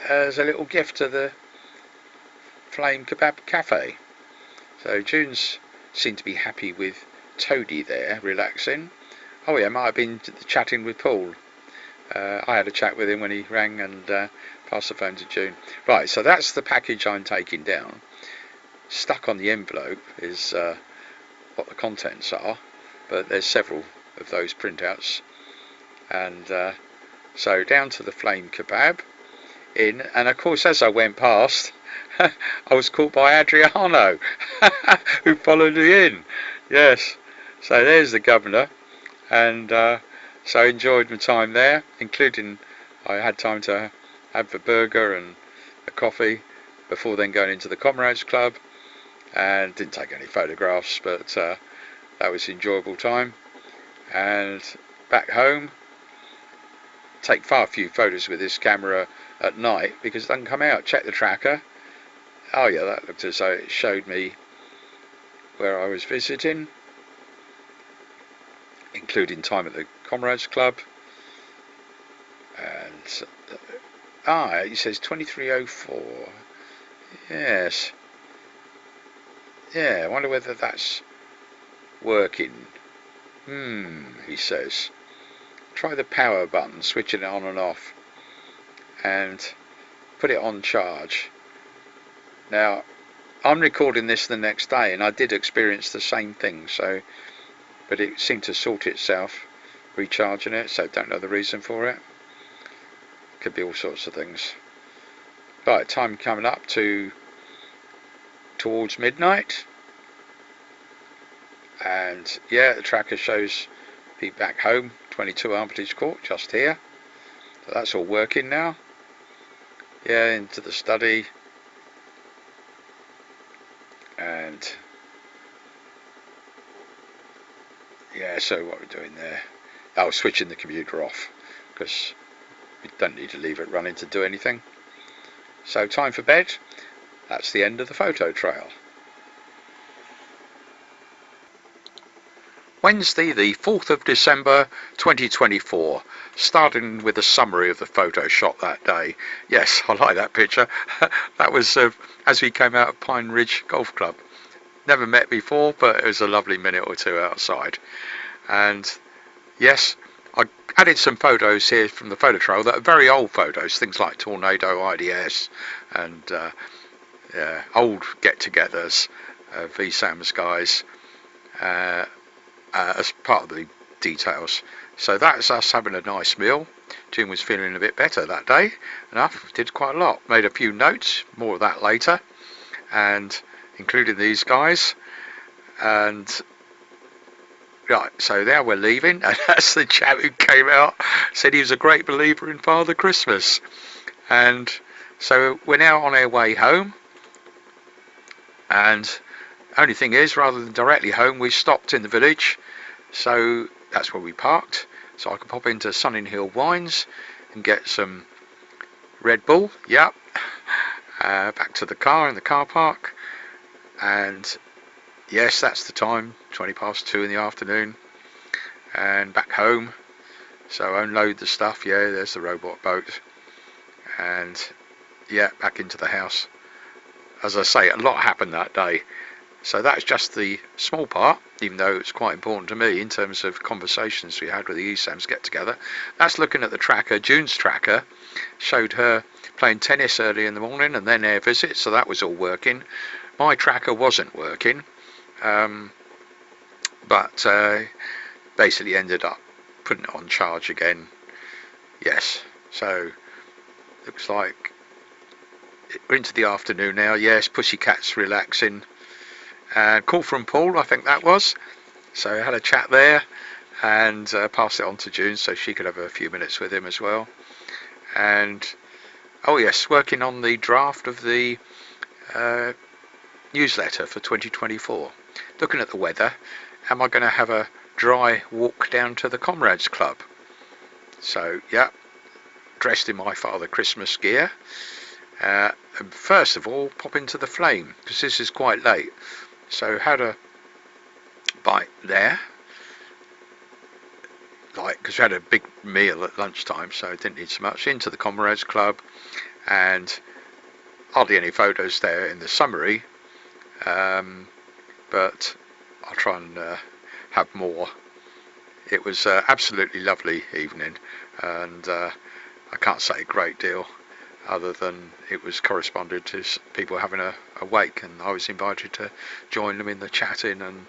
Speaker 1: as a little gift to the Flame Kebab Cafe. So June's seemed to be happy with Toadie there, relaxing. Oh yeah, might have been chatting with Paul. I had a chat with him when he rang, and passed the phone to June. Right, so that's the package I'm taking down. Stuck on the envelope is what the contents are, but there's several of those printouts. And so down to the Flame Kebab in, and of course as I went past, I was caught by Adriano, who followed me in. Yes, so there's the governor, and so I enjoyed my time there, including I had time to have a burger and a coffee before then going into the Comrades Club, and didn't take any photographs, but that was an enjoyable time. And back home, take far few photos with this camera at night because it doesn't come out. Check the tracker. Oh yeah, that looked as though it showed me where I was visiting, including time at the Comrades Club. And it says 2304. Yes. Yeah, I wonder whether that's working. He says. Try the power button, switching it on and off, and put it on charge. Now, I'm recording this the next day, and I did experience the same thing, but it seemed to sort itself, recharging it, so don't know the reason for it. Could be all sorts of things. Right, time coming up towards midnight, and yeah, the tracker shows me back home, 22 Armitage Court, just here. So that's all working now. Yeah, into the study, And yeah, so what we're doing there, oh, switching the computer off because we don't need to leave it running to do anything. So time for bed. That's the end of the photo trail. Wednesday the 4th of December 2024, starting with a summary of the photo shot that day. Yes, I like that picture. That was as we came out of Pine Ridge Golf Club. Never met before, but it was a lovely minute or two outside. And yes, I added some photos here from the photo trail that are very old photos, things like Tornado IDS and old get-togethers, VSAM's guys, as part of the details. So that's us having a nice meal. Jim was feeling a bit better that day. Enough, did quite a lot. Made a few notes, more of that later, and including these guys. And right, so now we're leaving, and that's the chap who came out, said he was a great believer in Father Christmas. And so we're now on our way home, and only thing is, rather than directly home, we stopped in the village, so that's where we parked, so I could pop into Sunninghill Wines and get some Red Bull. Yep. Back to the car in the car park, and yes, that's the time, 2:20 in the afternoon, and back home. So unload the stuff. Yeah, there's the robot boat, and yeah, back into the house. As I say, a lot happened that day. So that's just the small part, even though it's quite important to me in terms of conversations we had with the ESAMs get together. That's looking at the tracker. June's tracker showed her playing tennis early in the morning and then air visit, so that was all working. My tracker wasn't working, but basically ended up putting it on charge again. Yes, so looks like we're into the afternoon now. Yes, Pussycat's relaxing. Call from Paul, I think that was. So I had a chat there and passed it on to June so she could have a few minutes with him as well. And oh yes, working on the draft of the newsletter for 2024. Looking at the weather, am I going to have a dry walk down to the Comrades Club? So yeah, dressed in my Father Christmas gear. And first of all, pop into the Flame because this is quite late. So had a bite there, because we had a big meal at lunchtime, so I didn't need so much. Into the Comrades Club, and hardly any photos there in the summary, but I'll try and have more. It was absolutely lovely evening, and I can't say a great deal other than it was corresponded to people having a wake, and I was invited to join them in the chatting and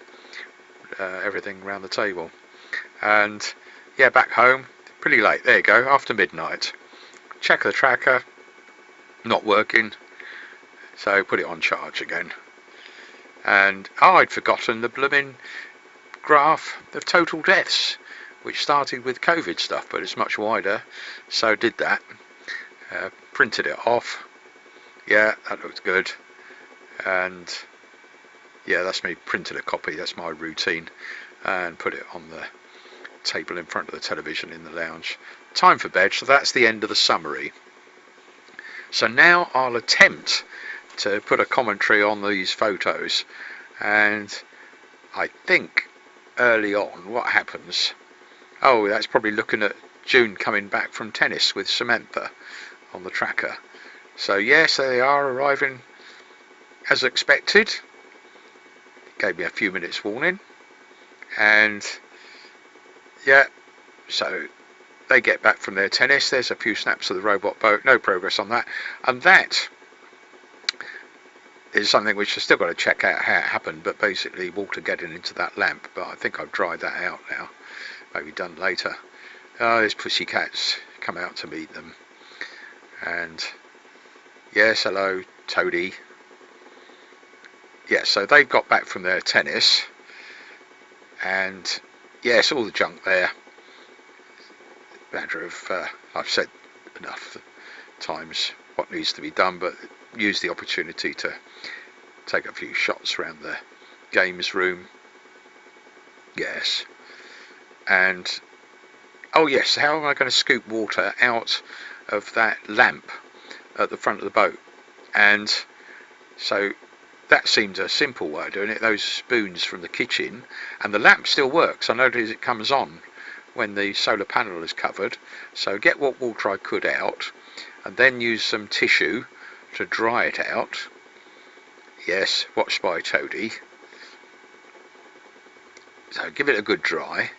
Speaker 1: everything around the table. And yeah, back home pretty late. There you go, after midnight. Check the tracker, not working, so put it on charge again. And I'd forgotten the blooming graph of total deaths, which started with COVID stuff, but it's much wider, so did that. Printed it off. Yeah, that looked good. And yeah, that's me, printed a copy, that's my routine, and put it on the table in front of the television in the lounge. Time for bed, so that's the end of the summary. So now I'll attempt to put a commentary on these photos, and I think early on what happens, oh, that's probably looking at June coming back from tennis with Samantha on the tracker. So yes, they are arriving as expected. Gave me a few minutes warning, and yeah, so they get back from their tennis. There's a few snaps of the robot boat, no progress on that, and that is something which I've still got to check out how it happened, but basically water getting into that lamp, but I think I've dried that out now, maybe done later. There's Pussycats come out to meet them, and yes, hello Toadie. Yeah, so they've got back from their tennis, and yes, all the junk there. Matter of I've said enough times what needs to be done, but use the opportunity to take a few shots around the games room. Yes. And oh yes, how am I going to scoop water out of that lamp at the front of the boat? And so that seems a simple way of doing it. Those spoons from the kitchen, and the lamp still works. I notice it comes on when the solar panel is covered. So get what water I could out, and then use some tissue to dry it out. Yes, watched by Toadie. So give it a good dry,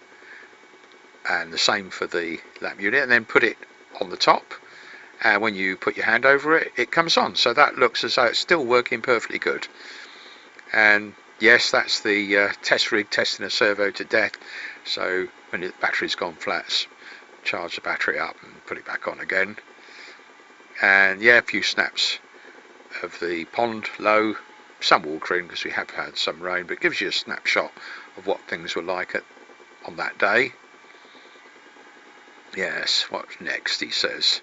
Speaker 1: and the same for the lamp unit, and then put it on the top, and when you put your hand over it, it comes on. So that looks as though it's still working perfectly good. And yes, that's the test rig testing a servo to death. So when the battery's gone flat, charge the battery up and put it back on again. And yeah, a few snaps of the pond low, some watering because we have had some rain, but it gives you a snapshot of what things were like on that day. Yes, what's next, he says.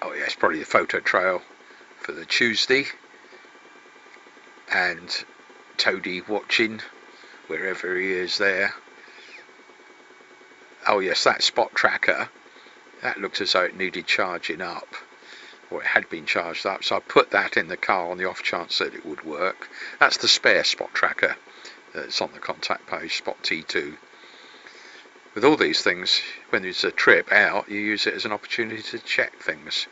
Speaker 1: Oh yes, probably the photo trail for the Tuesday, and Toadie watching wherever he is there. Oh yes, that spot tracker, that looks as though it needed charging up, or it had been charged up, so I put that in the car on the off chance that it would work. That's the spare spot tracker that's on the contact page, spot T2. With all these things, when there's a trip out, you use it as an opportunity to check things,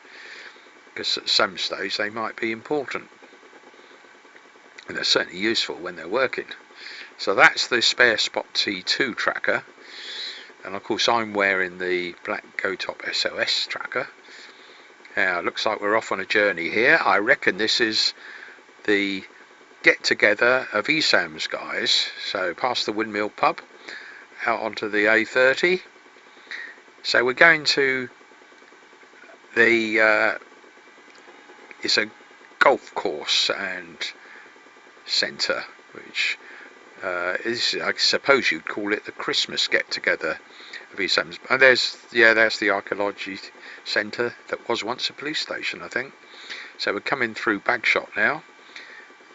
Speaker 1: because at some stage they might be important, and they're certainly useful when they're working. So that's the spare spot T2 tracker, and of course I'm wearing the black Go-Top SOS tracker. Now it looks like we're off on a journey here. I reckon this is the get together of ESAM's guys, so past the Windmill pub, out onto the A30. So we're going to the it's a golf course and centre, which is, I suppose you'd call it, the Christmas get together of ESAM's. And there's the archaeology centre that was once a police station, I think. So we're coming through Bagshot now.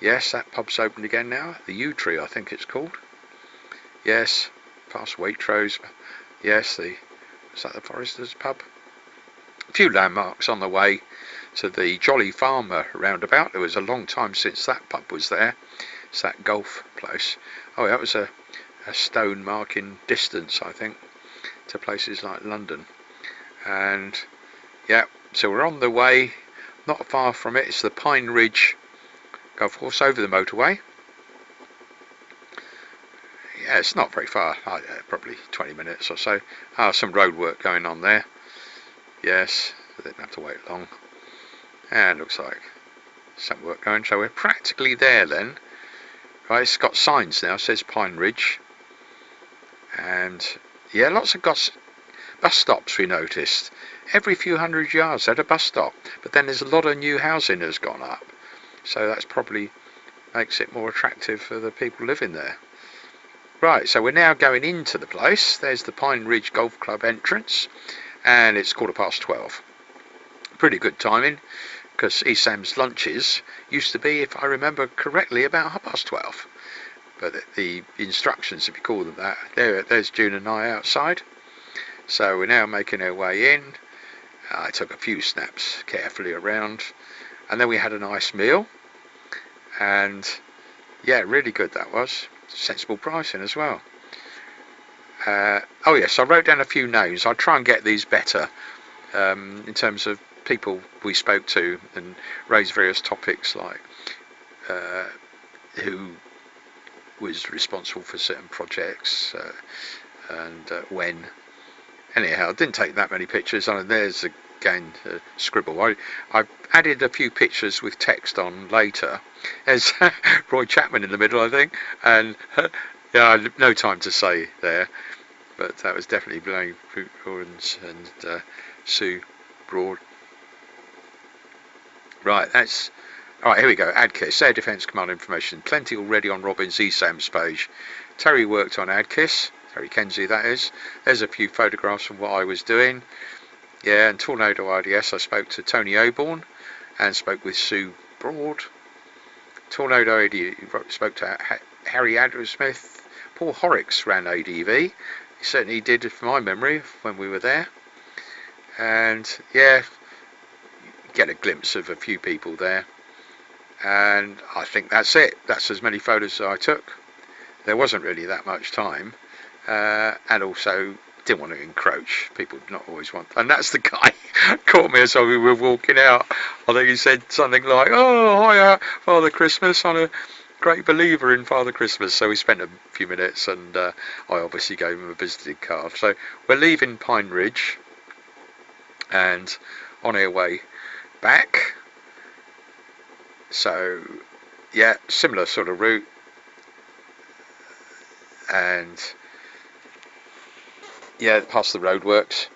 Speaker 1: Yes, that pub's opened again now, the Yew Tree I think it's called. Yes, past Waitrose. Yes, is that the Foresters pub? A few landmarks on the way to the Jolly Farmer roundabout. It was a long time since that pub was there. It's that golf place. Oh, that was a stone marking distance, I think, to places like London. And yeah, so we're on the way, not far from it. It's the Pine Ridge golf course over the motorway. Yeah, it's not very far, probably 20 minutes or so. Some road work going on there. Yes, I didn't have to wait long. And looks like some work going, so we're practically there then. Right, it's got signs now, it says Pine Ridge. And yeah, lots of bus stops we noticed. Every few hundred yards at a bus stop. But then there's a lot of new housing has gone up. So that's probably makes it more attractive for the people living there. Right, so we're now going into the place. There's the Pine Ridge Golf Club entrance, and it's 12:15. Pretty good timing, because ESAM's lunches used to be, if I remember correctly, about 12:30. But the instructions, if you call them that, there's June and I outside. So we're now making our way in. I took a few snaps carefully around, and then we had a nice meal. And yeah, really good that was. Sensible pricing as well. Oh yes, I wrote down a few names. I'll try and get these better in terms of people we spoke to and raise various topics like who was responsible for certain projects and when. Anyhow, I didn't take that many pictures. There's again scribble. I added a few pictures with text on later. There's Roy Chapman in the middle, I think, and yeah, no time to say there, but that was definitely Blaine Lawrence and Sue Broad. Right, that's alright, here we go. ADKISS, Air Defence Command information. Plenty already on Robin's ESAM's page. Terry worked on ADKISS, Terry Kenzie that is. There's a few photographs from what I was doing. Yeah, and Tornado IDS, I spoke to Tony Oborn and spoke with Sue Broad. Tornado ADV, spoke to Harry Andrew Smith. Paul Horrocks ran ADV. He certainly did, from my memory, when we were there. And yeah, get a glimpse of a few people there. And I think that's it. That's as many photos as I took. There wasn't really that much time. And also didn't want to encroach. People do not always want, and that's the guy caught me as we were walking out. I think he said something like, "Oh, hiya, Father Christmas. I'm a great believer in Father Christmas." So we spent a few minutes, and I obviously gave him a visiting card. So we're leaving Pine Ridge and on our way back. So yeah, similar sort of route, and yeah, past the roadworks.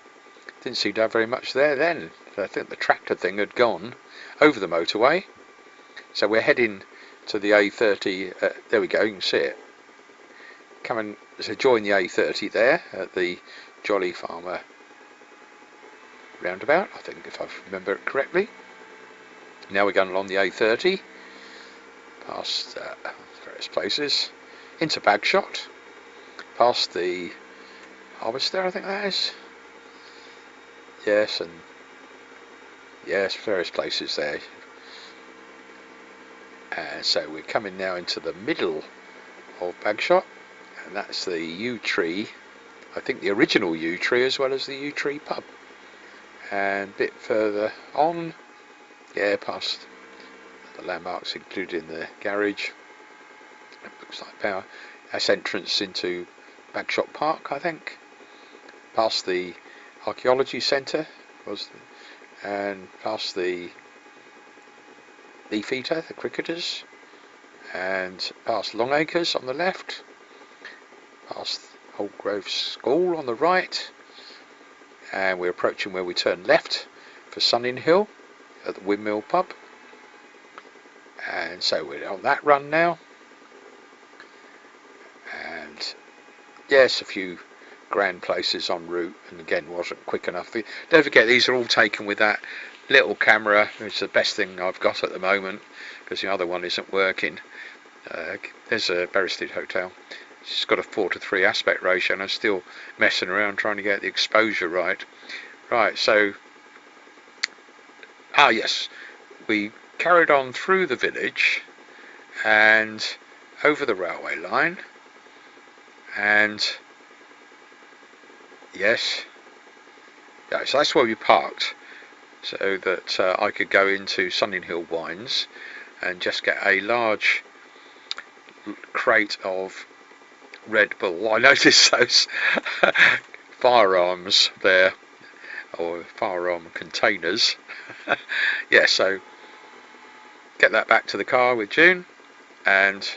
Speaker 1: Didn't seem to have very much there then. I think the tractor thing had gone over the motorway. So we're heading to the A30. There we go, you can see it. Coming to join the A30 there at the Jolly Farmer roundabout, I think, if I remember it correctly. Now we're going along the A30, past various places, into Bagshot, past the Harvester, I think that is. Yes, and yes, various places there. And so we're coming now into the middle of Bagshot, and that's the Yew Tree, I think the original Yew Tree, as well as the Yew Tree pub. And a bit further on, yeah, past the landmarks including the garage. It looks like power. That's entrance into Bagshot Park, I think. Past the archaeology centre and past the Beefeater, the cricketers, and past Longacres on the left, past Old Grove School on the right, and we're approaching where we turn left for Sunninghill at the Windmill pub. And so we're on that run now, and yes, a few grand places en route, and again wasn't quick enough. Don't forget, these are all taken with that little camera. It's the best thing I've got at the moment because the other one isn't working. There's a Berested Hotel. It's got a 4:3 aspect ratio, and I'm still messing around trying to get the exposure right. Right, so yes, we carried on through the village and over the railway line, and yes, yeah, so that's where we parked, so that I could go into Sunninghill Wines and just get a large crate of Red Bull. I noticed those firearms there, or firearm containers. Yeah, so get that back to the car with June, and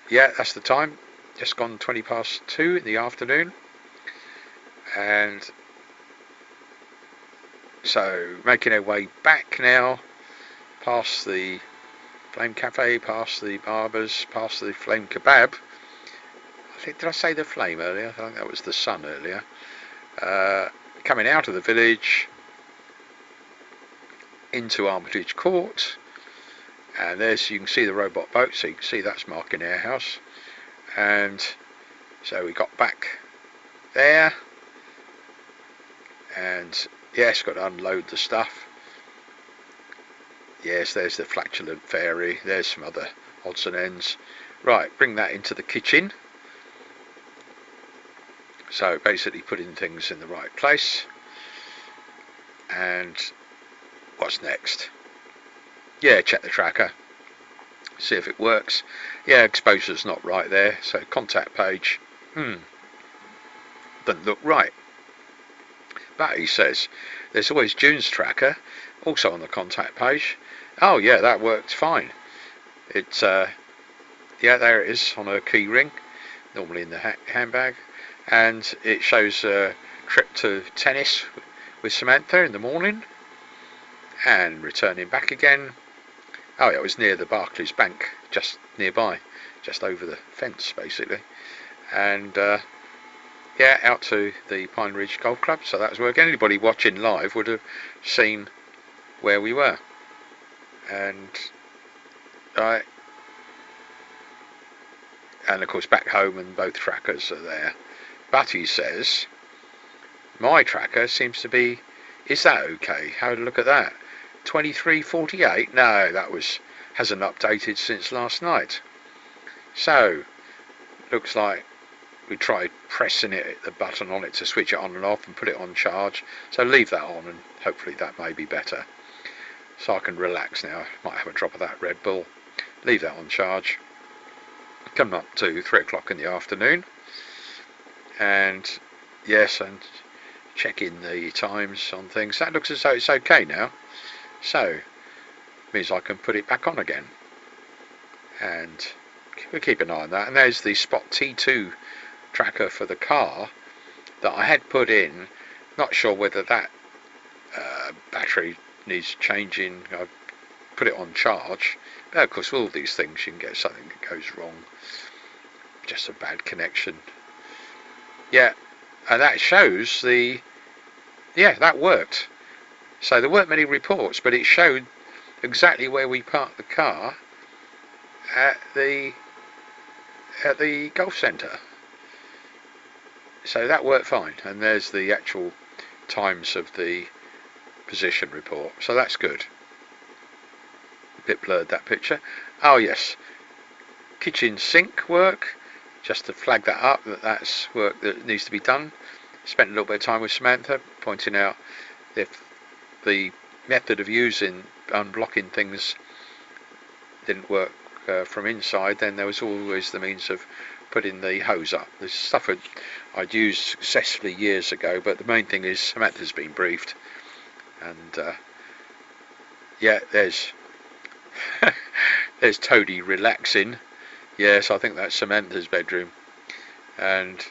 Speaker 1: yeah, that's the time. Just gone 2:20 in the afternoon, and so making our way back now, past the Flame Cafe, past the Barbers, past the Flame Kebab. I think, did I say the Flame earlier? I think that was the Sun earlier. Coming out of the village into Armitage Court, and there's, you can see the robot boat, so you can see that's marking our house. And so we got back there, and yes, got to unload the stuff. Yes, there's the flatulent fairy, there's some other odds and ends. Right, bring that into the kitchen. So basically putting things in the right place. And what's next? Yeah, check the tracker, see if it works. Yeah, exposure's not right there, so contact page, doesn't look right. But he says there's always June's tracker also on the contact page. Oh yeah, that worked fine. It's yeah, there it is on her key ring, normally in the handbag, and it shows a trip to tennis with Samantha in the morning and returning back again. Oh yeah, it was near the Barclays Bank, just nearby, just over the fence basically. And yeah, out to the Pine Ridge Golf Club, so that was working. Anybody watching live would have seen where we were. And right, and of course back home, and both trackers are there. But he says my tracker seems to be. Is that okay? Have a look at that. 2348. No, that hasn't updated since last night. So looks like we tried pressing the button on it to switch it on and off and put it on charge. So leave that on, and hopefully that may be better. So I can relax now. Might have a drop of that Red Bull. Leave that on charge. Come up to 3 o'clock in the afternoon, and yes, and check in the times on things. That looks as though it's okay now. So means I can put it back on again, and we'll keep an eye on that. And there's the Spot T2 tracker for the car that I had put in. Not sure whether that battery needs changing. I've put it on charge, but of course with all these things you can get something that goes wrong, just a bad connection. Yeah, and that shows that worked. So there weren't many reports, but it showed exactly where we parked the car at the golf centre. So that worked fine, and there's the actual times of the position report, so that's good. A bit blurred, that picture. Oh yes, kitchen sink work, just to flag that up, that's work that needs to be done. Spent a little bit of time with Samantha pointing out if the method of using unblocking things didn't work from inside, then there was always the means of putting the hose up. This stuff I'd used successfully years ago, but the main thing is Samantha's been briefed, and yeah, there's there's Toadie relaxing. Yes, I think that's Samantha's bedroom. And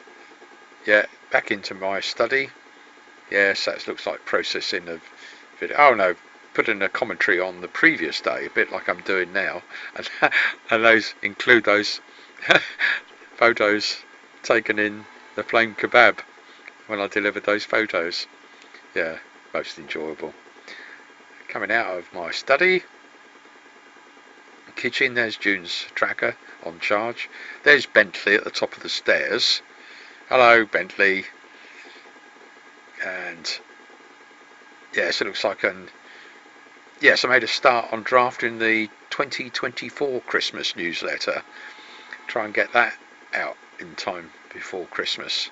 Speaker 1: yeah, back into my study. Yes, that looks like processing of video. Oh no, putting a commentary on the previous day, a bit like I'm doing now, and those include those photos taken in the flame kebab when I delivered those photos. Yeah, most enjoyable. Coming out of my study, kitchen, there's June's tracker on charge. There's Bentley at the top of the stairs. Hello, Bentley. And yes, it looks like yes, I made a start on drafting the 2024 Christmas newsletter. Try and get that out in time before Christmas.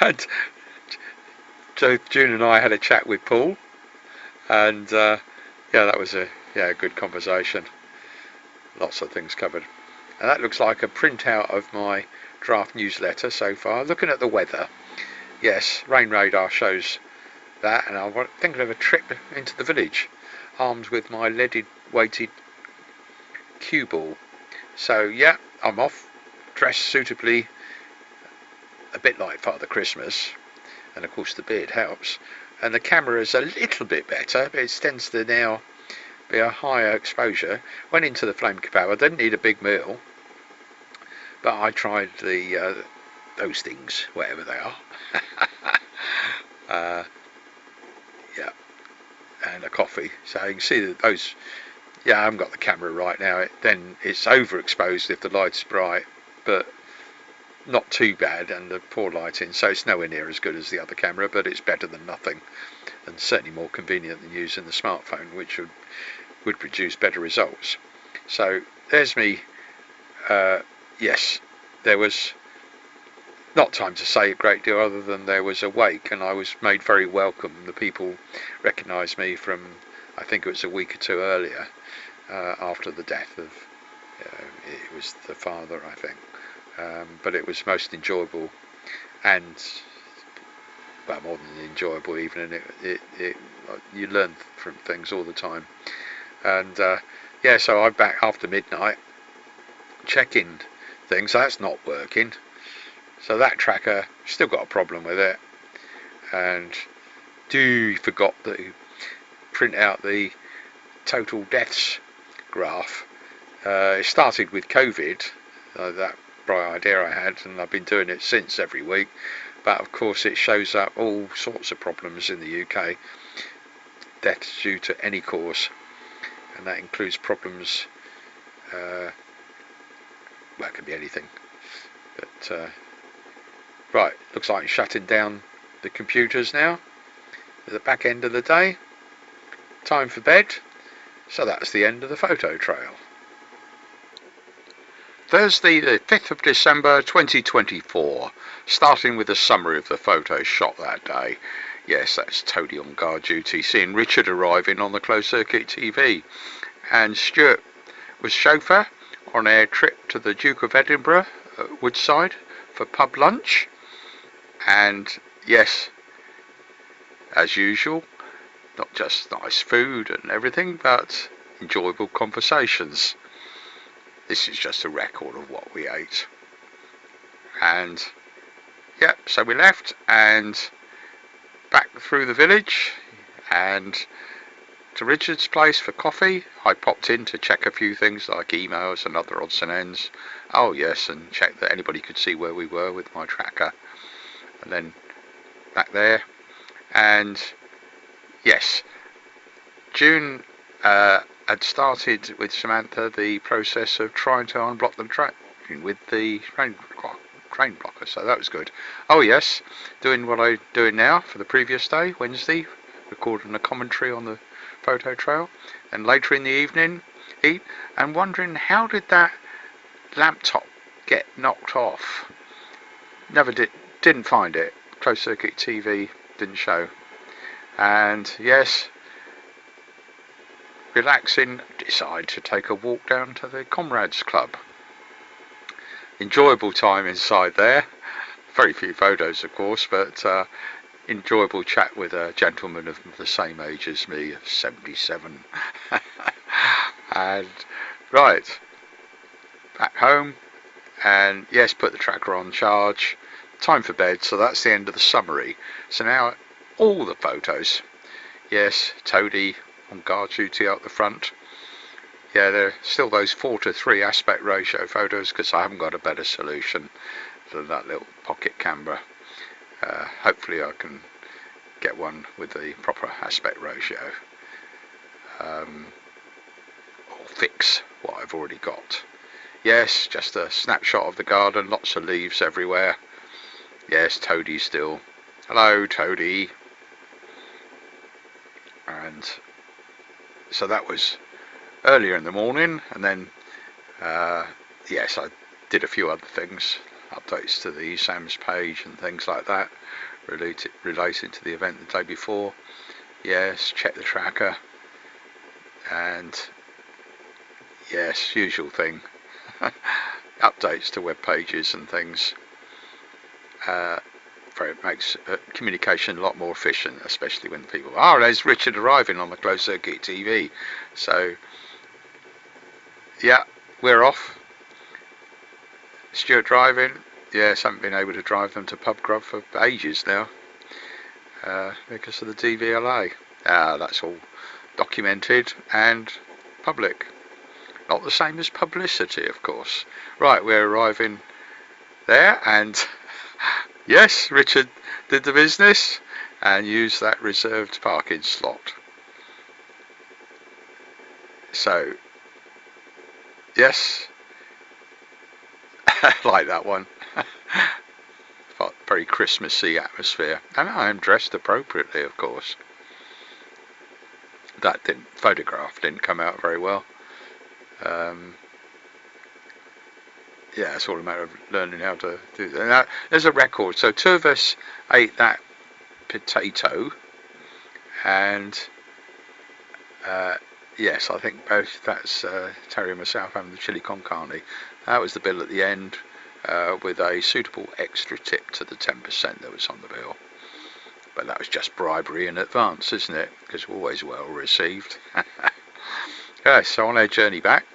Speaker 1: And so June and I had a chat with Paul, and yeah, that was a good conversation. Lots of things covered. And that looks like a printout of my draft newsletter so far. Looking at the weather, yes, rain radar shows that, and I'm thinking of a trip into the village, armed with my leaded weighted cue ball. So yeah, I'm off, dressed suitably, a bit like Father Christmas, and of course the beard helps. And the camera is a little bit better, but it tends to now be a higher exposure. Went into the flame kebab. I didn't need a big meal, but I tried those things, whatever they are. Yeah, and a coffee. So you can see that those. Yeah, I haven't got the camera right now. Then it's overexposed if the light's bright, but not too bad, and the poor lighting. So it's nowhere near as good as the other camera, but it's better than nothing, and certainly more convenient than using the smartphone, which would produce better results. So there's me. Yes, there was not time to say a great deal other than there was a wake, and I was made very welcome. The people recognised me from, I think it was a week or two earlier, after the death of, it was the father, I think. But it was most enjoyable, and well, more than enjoyable even, and it you learn from things all the time. And yeah, so I'm back after midnight checking things. That's not working, so that tracker still got a problem with it. And forgot to print out the total deaths graph. It started with COVID, that bright idea I had, and I've been doing it since every week. But of course it shows up all sorts of problems in the UK, deaths due to any cause, and that includes problems. Well, it could be anything, but right, looks like shutting down the computers now at the back end of the day. Time for bed. So that's the end of the photo trail. Thursday the 5th of December 2024, starting with a summary of the photos shot that day. Yes, that's Toadie on guard duty, seeing Richard arriving on the closed circuit TV, and Stuart was chauffeur on a trip to the Duke of Edinburgh at Woodside for pub lunch, and yes, as usual, not just nice food and everything, but enjoyable conversations. This is just a record of what we ate. And yeah, so we left and back through the village and to Richard's place for coffee. I popped in to check a few things like emails and other odds and ends. Oh yes, and check that anybody could see where we were with my tracker. And then back there. And yes, June had started with Samantha the process of trying to unblock the train with the train blocker, so that was good. Oh yes, doing what I'm doing now for the previous day, Wednesday, recording a commentary on the photo trail, and later in the evening eat, and wondering how did that laptop get knocked off. Didn't find it. Closed circuit TV didn't show. And yes, relaxing, decide to take a walk down to the Comrades Club. Enjoyable time inside there. Very few photos, of course, but enjoyable chat with a gentleman of the same age as me, 77. And right, back home, and yes, put the tracker on charge. Time for bed, so that's the end of the summary. So now all the photos. Yes, Toadie on guard duty out the front. Yeah, there are still those 4:3 aspect ratio photos because I haven't got a better solution than that little pocket camera. Hopefully I can get one with the proper aspect ratio, or fix what I've already got. Yes, just a snapshot of the garden, lots of leaves everywhere. Yes, Toadie still. Hello, Toadie. And so that was earlier in the morning, and then yes, I did a few other things, updates to the eSAMS page and things like that related to the event the day before. Yes, check the tracker, and yes, usual thing. Updates to web pages and things. It makes communication a lot more efficient, especially when people, there's Richard arriving on the closed circuit TV. So yeah, we're off. Stuart driving. Yes, haven't been able to drive them to Pubgrub for ages now because of the DVLA. That's all documented and public. Not the same as publicity, of course. Right, we're arriving there, and yes, Richard did the business and used that reserved parking slot. So yes, like that one. Very Christmassy atmosphere, and I am dressed appropriately, of course. That photograph didn't come out very well. Yeah, it's all a matter of learning how to do that. Now, there's a record. So two of us ate that potato, and yes, I think both. That's Terry and myself having the chili con carne. That was the bill at the end, with a suitable extra tip to the 10% that was on the bill. But that was just bribery in advance, isn't it? Because we're always well received. Yes, so on our journey back,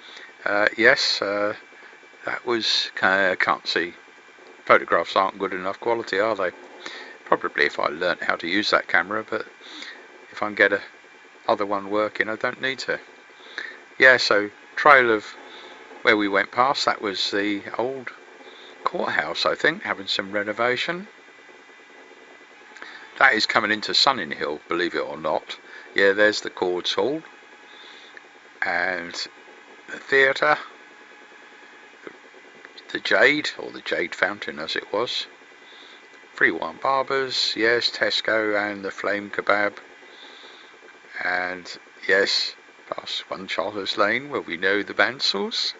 Speaker 1: yes, that was, can't see. Photographs aren't good enough quality, are they? Probably if I learnt how to use that camera, but if I can get a other one working, I don't need to. Yeah, so trail of where we went past, that was the old courthouse, I think, having some renovation. That is coming into Sunninghill, believe it or not. Yeah, there's the Cords Hall. and the theatre, the Jade, or the Jade Fountain as it was, 3-1 Barbers, yes, Tesco and the Flame Kebab, and yes, past 1 Charles Lane where we know the Bansals,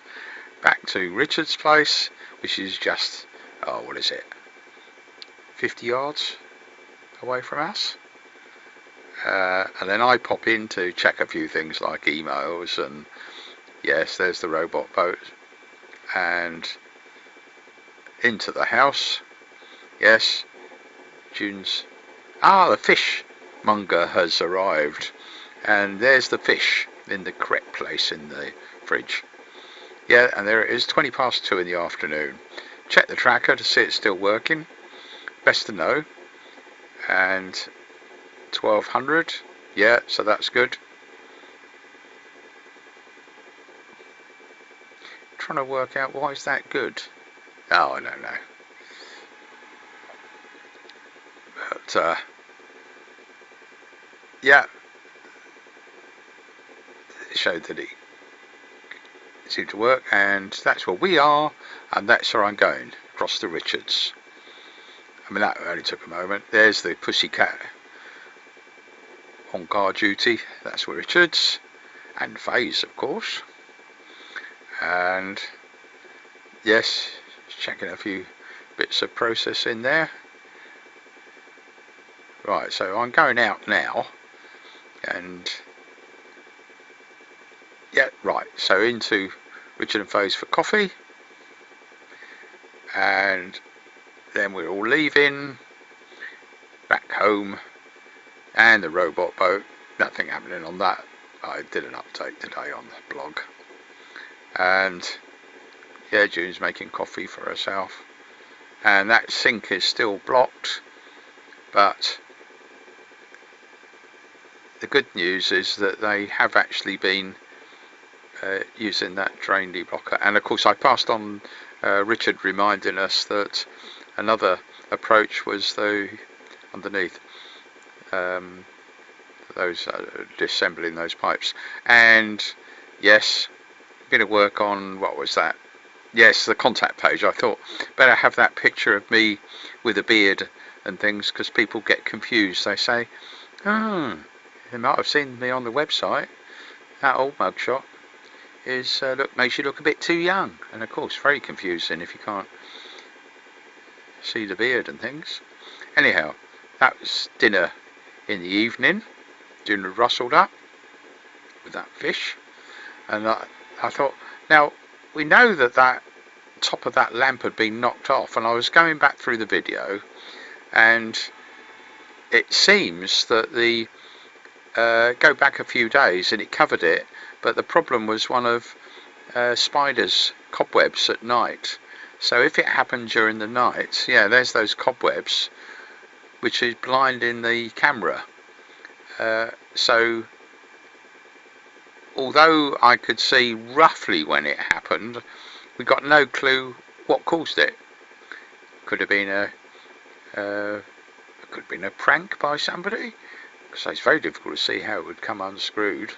Speaker 1: back to Richard's place, which is just, oh, what is it, 50 yards away from us. And then I pop in to check a few things like emails, and yes, there's the robot boat, and into the house. Yes, June's, the fishmonger has arrived, and there's the fish in the correct place in the fridge. Yeah, and there it is, 20 past 2 in the afternoon. Check the tracker to see it's still working, best to know, and 1200, yeah, so that's good. Trying to work out why is that good. Oh, I don't know. But yeah, it showed that it seemed to work, and that's where we are, and that's where I'm going, across to Richards. I mean, that only took a moment. There's the Pussycat on guard duty, that's where Richards, and Faze, of course. And yes, checking a few bits of process in there. Right, so I'm going out now, and yeah, right, so into Richard and Faze for coffee, and then we're all leaving back home, and the robot boat, nothing happening on that. I did an update today on the blog, and yeah, June's making coffee for herself, and that sink is still blocked, but the good news is that they have actually been using that drain deblocker. And of course I passed on Richard reminding us that another approach was the underneath those disassembling those pipes. And yes, going to work on, what was that, yes, the contact page. I thought better have that picture of me with a beard and things, because people get confused. They say, oh, they might have seen me on the website. That old mugshot is makes you look a bit too young, and of course very confusing if you can't see the beard and things. Anyhow, that was dinner in the evening. June had rustled up with that fish, and I thought, now we know that that top of that lamp had been knocked off, and I was going back through the video, and it seems that the go back a few days and it covered it, but the problem was one of spiders' cobwebs at night. So if it happened during the night, yeah, there's those cobwebs, which is blinding the camera. So although I could see roughly when it happened, we got no clue what caused it. Could have been a prank by somebody, because it's very difficult to see how it would come unscrewed,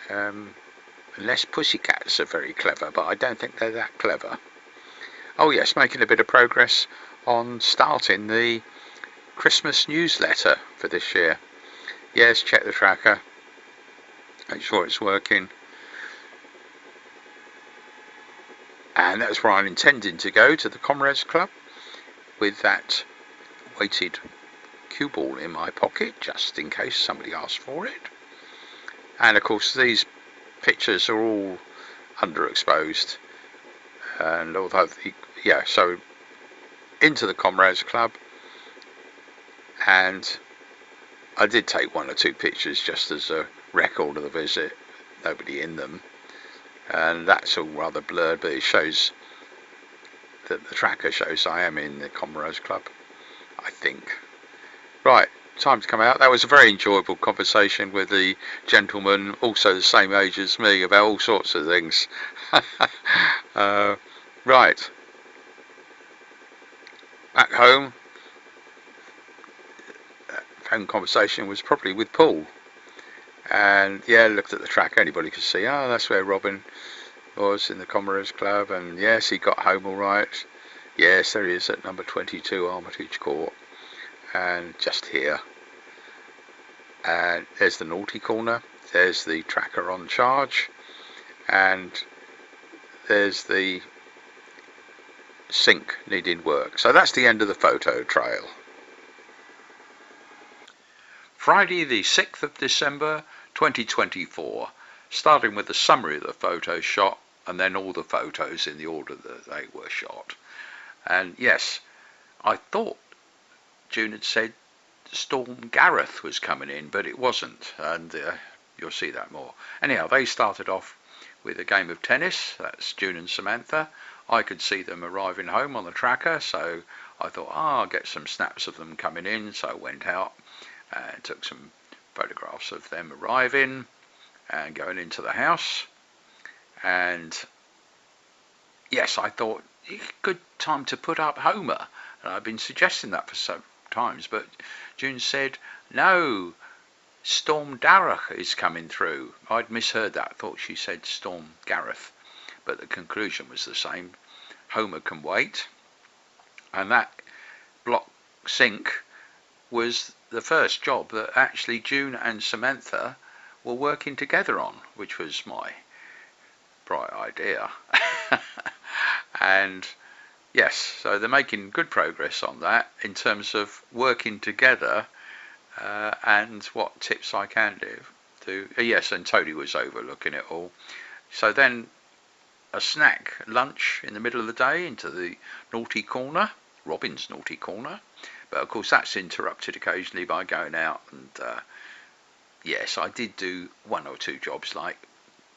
Speaker 1: unless pussycats are very clever, but I don't think they're that clever. Oh yes, making a bit of progress on starting the Christmas newsletter for this year. Yes, check the tracker, make sure it's working, and that's where I'm intending to go, to the Comrades Club, with that weighted cue ball in my pocket, just in case somebody asks for it. And of course these pictures are all underexposed, and although so into the Comrades Club, and I did take 1 or 2 pictures just as a record of the visit, nobody in them, and that's all rather blurred, but it shows that the tracker shows I am in the Comrades Club, I think. Right, time to come out. That was a very enjoyable conversation with the gentleman, also the same age as me, about all sorts of things. Right, back home, phone conversation was probably with Paul, And yeah, looked at the track. Anybody could see, oh, that's where Robin was in the Comrades Club. And yes, he got home all right. Yes, there he is at number 22 Armitage Court. And just here. And there's the naughty corner. There's the tracker on charge. And there's the sink needing work. So that's the end of the photo trail. Friday the 6th of December 2024, starting with the summary of the photo shot and then all the photos in the order that they were shot. And yes, I thought June had said Storm Gareth was coming in, but it wasn't, and you'll see that more. Anyhow, they started off with a game of tennis. That's June and Samantha. I could see them arriving home on the tracker, so I thought, I'll get some snaps of them coming in. So I went out and took some photographs of them arriving and going into the house. And yes, I thought, good time to put up Homer. And I've been suggesting that for some times, but June said, no, Storm Darragh is coming through. I'd misheard that. I thought she said Storm Gareth, but the conclusion was the same. Homer can wait. And that block sink was the first job that actually June and Samantha were working together on, which was my bright idea. And yes, so they're making good progress on that in terms of working together, and what tips I can do. Yes, and Tony was overlooking it all. So then a snack lunch in the middle of the day into the naughty corner, Robin's naughty corner. But of course that's interrupted occasionally by going out, and yes, I did do one or two jobs like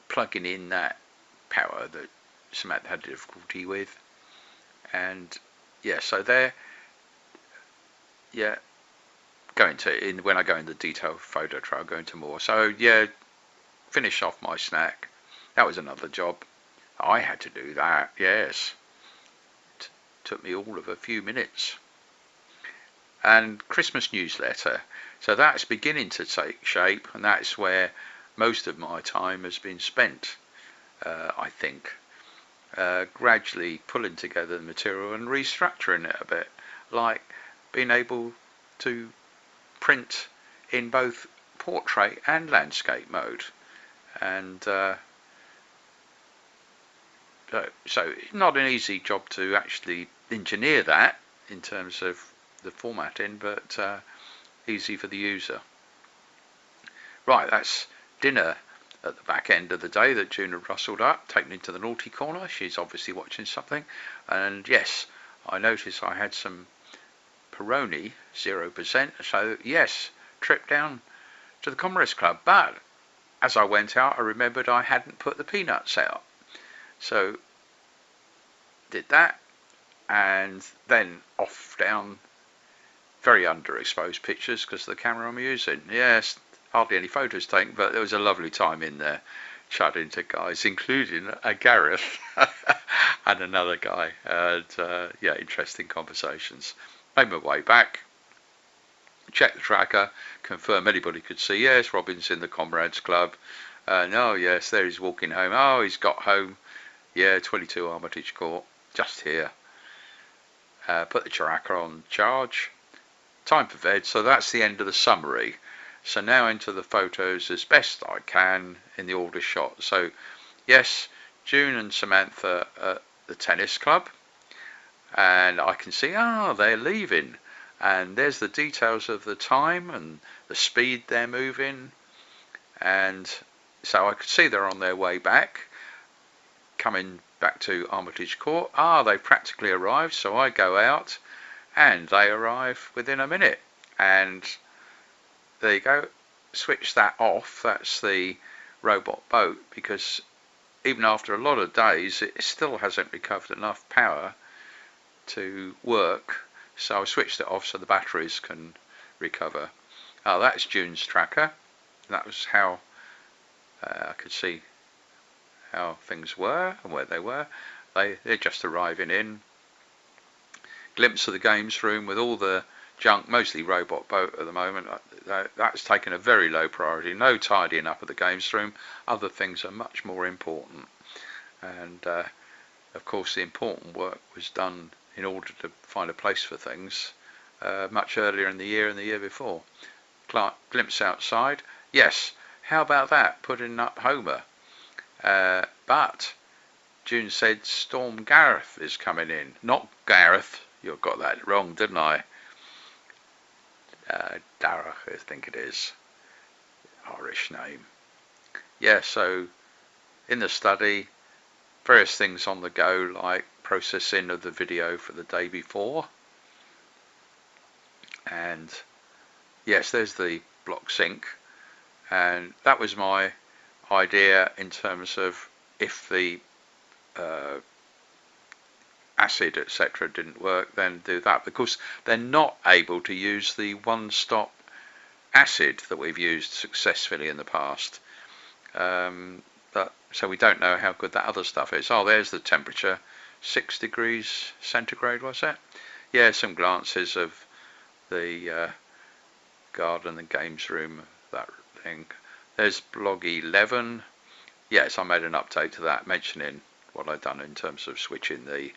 Speaker 1: plugging in that power that Samantha had difficulty with. And yeah, so there, yeah, when I go in the detailed photo trail, I'll go into more. So yeah, finish off my snack. That was another job. I had to do that, yes. It took me all of a few minutes. And Christmas newsletter. So that's beginning to take shape, and that's where most of my time has been spent, I think. Gradually pulling together the material and restructuring it a bit, like being able to print in both portrait and landscape mode. And so not an easy job to actually engineer that in terms of the formatting, but easy for the user. Right, that's dinner at the back end of the day that June had rustled up, taken into the naughty corner. She's obviously watching something. And yes, I noticed I had some Peroni 0%. So yes, trip down to the Comrades Club. But as I went out, I remembered I hadn't put the peanuts out. So did that, and then off down, very underexposed pictures because of the camera I'm using. Yes, hardly any photos taken, but there was a lovely time in there chatting to guys, including a Gareth and another guy, and yeah, interesting conversations. Made my way back, checked the tracker, confirm anybody could see, yes, Robin's in the Comrades Club, and oh yes, there he's walking home. Oh, he's got home, yeah, 22 Armitage Court, just here. Put the tracker on charge, time for bed. So that's the end of the summary. So now into the photos as best I can in the order shot. So yes, June and Samantha at the tennis club, and I can see, they're leaving, and there's the details of the time and the speed they're moving, and so I could see they're on their way back, coming back to Armitage Court. They've practically arrived. So I go out and they arrive within a minute, and there you go, switch that off. That's the robot boat, because even after a lot of days it still hasn't recovered enough power to work, so I switched it off so the batteries can recover. That's June's tracker. That was how I could see how things were and where they were. They're just arriving in. Glimpse of the games room with all the junk, mostly robot boat at the moment. That's taken a very low priority. No tidying up of the games room. Other things are much more important. And of course the important work was done in order to find a place for things much earlier in the year and the year before. Glimpse outside. Yes, how about that? Putting up Homer. But June said Storm Gareth is coming in. Not Gareth. You got that wrong, didn't I? Darragh, I think it is. Irish name. Yeah, so in the study, various things on the go, like processing of the video for the day before. And yes, there's the block sync. And that was my idea in terms of if the acid etc didn't work, then do that, because they're not able to use the one-stop acid that we've used successfully in the past. But so we don't know how good that other stuff is. Oh, there's the temperature, 6 degrees centigrade, was that? Yeah, some glances of the garden and games room, that thing. There's blog 11. Yes, I made an update to that mentioning what I've done in terms of switching the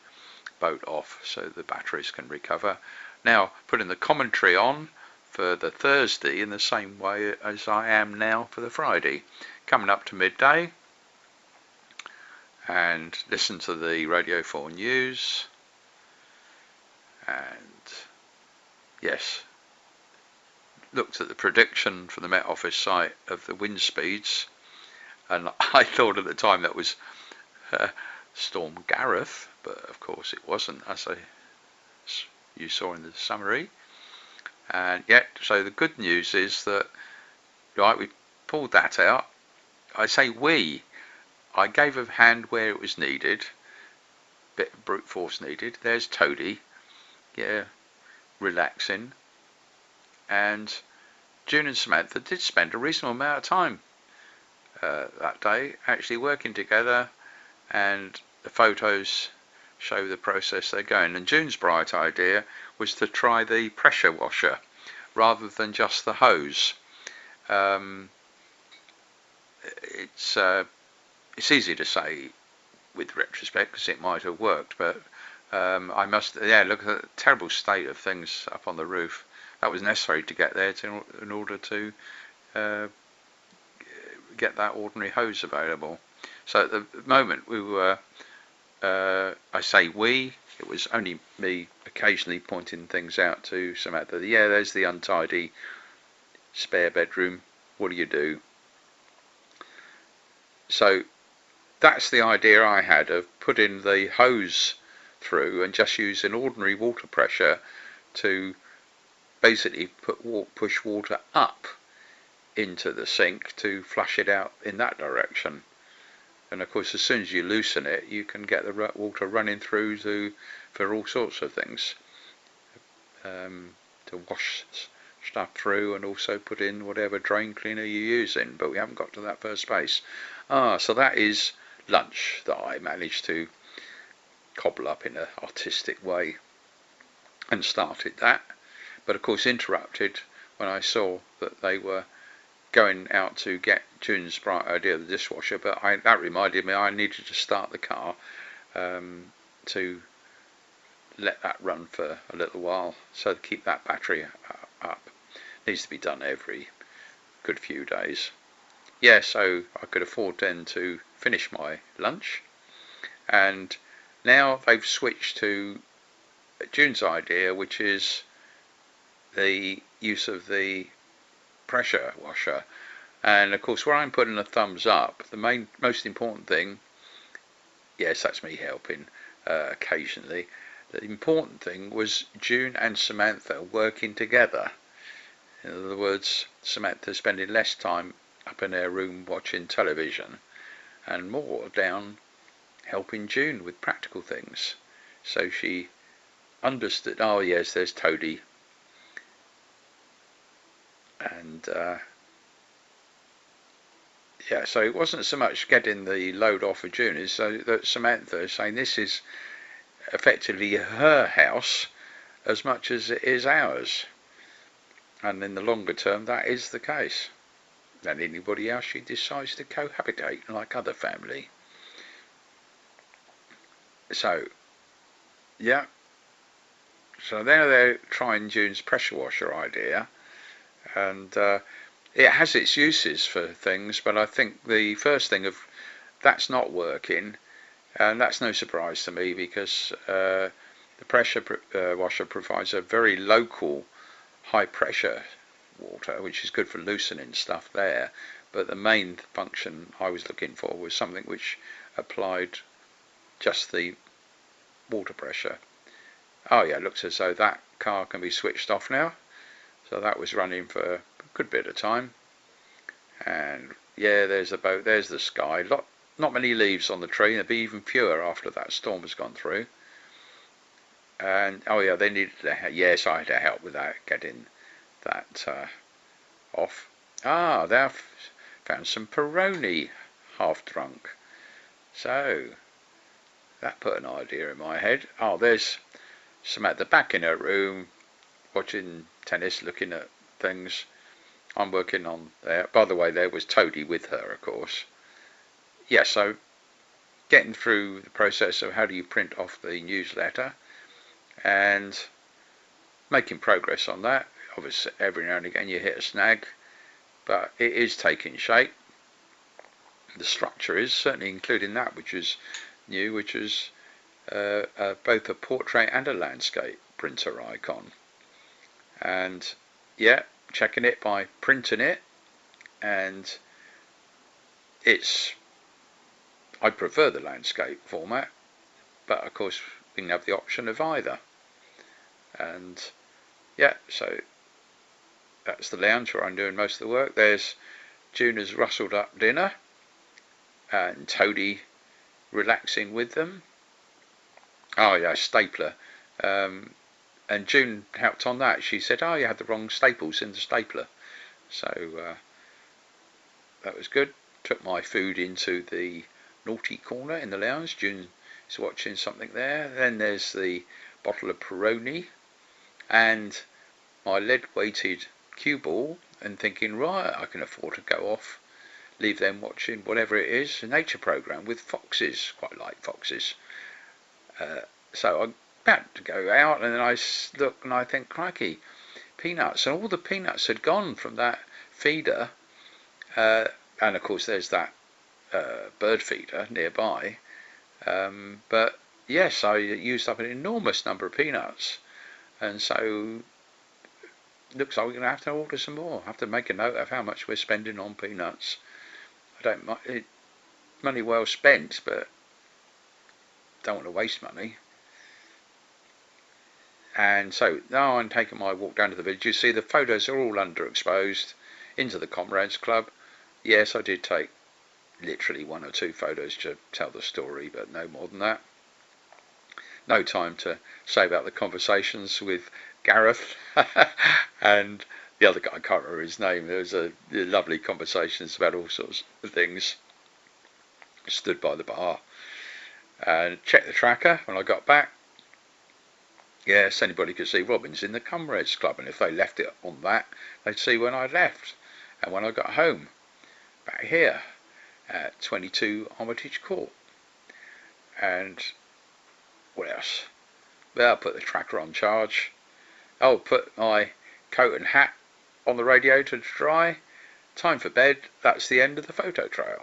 Speaker 1: boat off so the batteries can recover. Now putting the commentary on for the Thursday in the same way as I am now for the Friday, coming up to midday, and listen to the Radio 4 news. And yes, looked at the prediction from the Met Office site of the wind speeds, and I thought at the time that was Storm Gareth, but of course it wasn't, as you saw in the summary. And yet, so the good news is that, right, we pulled that out. I say I gave a hand where it was needed, bit of brute force needed. There's Toadie, yeah, relaxing. And June and Samantha did spend a reasonable amount of time that day actually working together, and the photos show the process they're going. And June's bright idea was to try the pressure washer rather than just the hose. It's easy to say with retrospect because it might have worked, but I must, look at the terrible state of things up on the roof. That was necessary to get there in order to get that ordinary hose available. So at the moment we were, it was only me occasionally pointing things out to Samantha. Yeah, there's the untidy spare bedroom. What do you do? So that's the idea I had of putting the hose through and just using ordinary water pressure to basically push water up into the sink to flush it out in that direction. And of course, as soon as you loosen it, you can get the water running through for all sorts of things, to wash stuff through, and also put in whatever drain cleaner you're using. But we haven't got to that first base. So that is lunch that I managed to cobble up in an artistic way, and started that. But of course interrupted when I saw that they were going out to get June's bright idea of the dishwasher. But that reminded me I needed to start the car to let that run for a little while, so to keep that battery up. Needs to be done every good few days. Yeah, so I could afford then to finish my lunch, and now they've switched to June's idea, which is the use of the pressure washer. And of course, where I'm putting a thumbs up, the most important thing, yes, that's me helping occasionally. The important thing was June and Samantha working together. In other words, Samantha spending less time up in her room watching television and more down helping June with practical things. So she understood, oh yes, there's Toadie. And so it wasn't so much getting the load off of June, is so that Samantha is saying this is effectively her house, as much as it is ours. And in the longer term, that is the case. And anybody else she decides to cohabitate like other family. So, yeah. So now they're trying June's pressure washer idea, and it has its uses for things, but I think the first thing of that's not working, and that's no surprise to me because the pressure washer provides a very local high pressure water, which is good for loosening stuff there, but the main function I was looking for was something which applied just the water pressure. Oh yeah, it looks as though that car can be switched off now, so that was running for a good bit of time. And yeah, there's the boat, there's the sky. Not many leaves on the tree, there'll be even fewer after that storm has gone through. And oh yeah, they needed yes, I had to help with that, getting that off. Ah, they've found some Peroni, half drunk. So that put an idea in my head. Oh, there's some at the back in her room, watching tennis, looking at things. I'm working on there. By the way, there was Toadie with her, of course. Yeah, so getting through the process of how do you print off the newsletter and making progress on that. Obviously, every now and again you hit a snag, but it is taking shape. The structure is, certainly including that which is new, which is both a portrait and a landscape printer icon. And yeah, checking it by printing it, and I prefer the landscape format, but of course we can have the option of either. And yeah, so that's the lounge where I'm doing most of the work. There's Juna's rustled up dinner and Toadie relaxing with them. Oh yeah, stapler. And June helped on that. She said, oh, you had the wrong staples in the stapler. So that was good. Took my food into the naughty corner in the lounge. June is watching something there. Then there's the bottle of Peroni and my lead-weighted cue ball, and thinking, right, I can afford to go off, leave them watching whatever it is, a nature program with foxes. Quite like foxes. So I'm about to go out, and then I look and I think, crikey, peanuts, and all the peanuts had gone from that feeder. And of course there's that bird feeder nearby. But yes, I used up an enormous number of peanuts, and so looks like we're going to have to order some more. Have to make a note of how much we're spending on peanuts. I don't mind, money well spent, but don't want to waste money. And so now I'm taking my walk down to the village. You see the photos are all underexposed into the Comrades Club. Yes, I did take literally 1 or 2 photos to tell the story, but no more than that. No time to say about the conversations with Gareth and the other guy, I can't remember his name. There was a lovely conversations about all sorts of things. Stood by the bar and checked the tracker when I got back. Yes, anybody could see Robin's in the Comrades Club, and if they left it on that, they'd see when I left and when I got home. Back here at 22 Armitage Court. And what else? Well, I'll put the tracker on charge. I'll put my coat and hat on the radiator to dry. Time for bed. That's the end of the photo trail.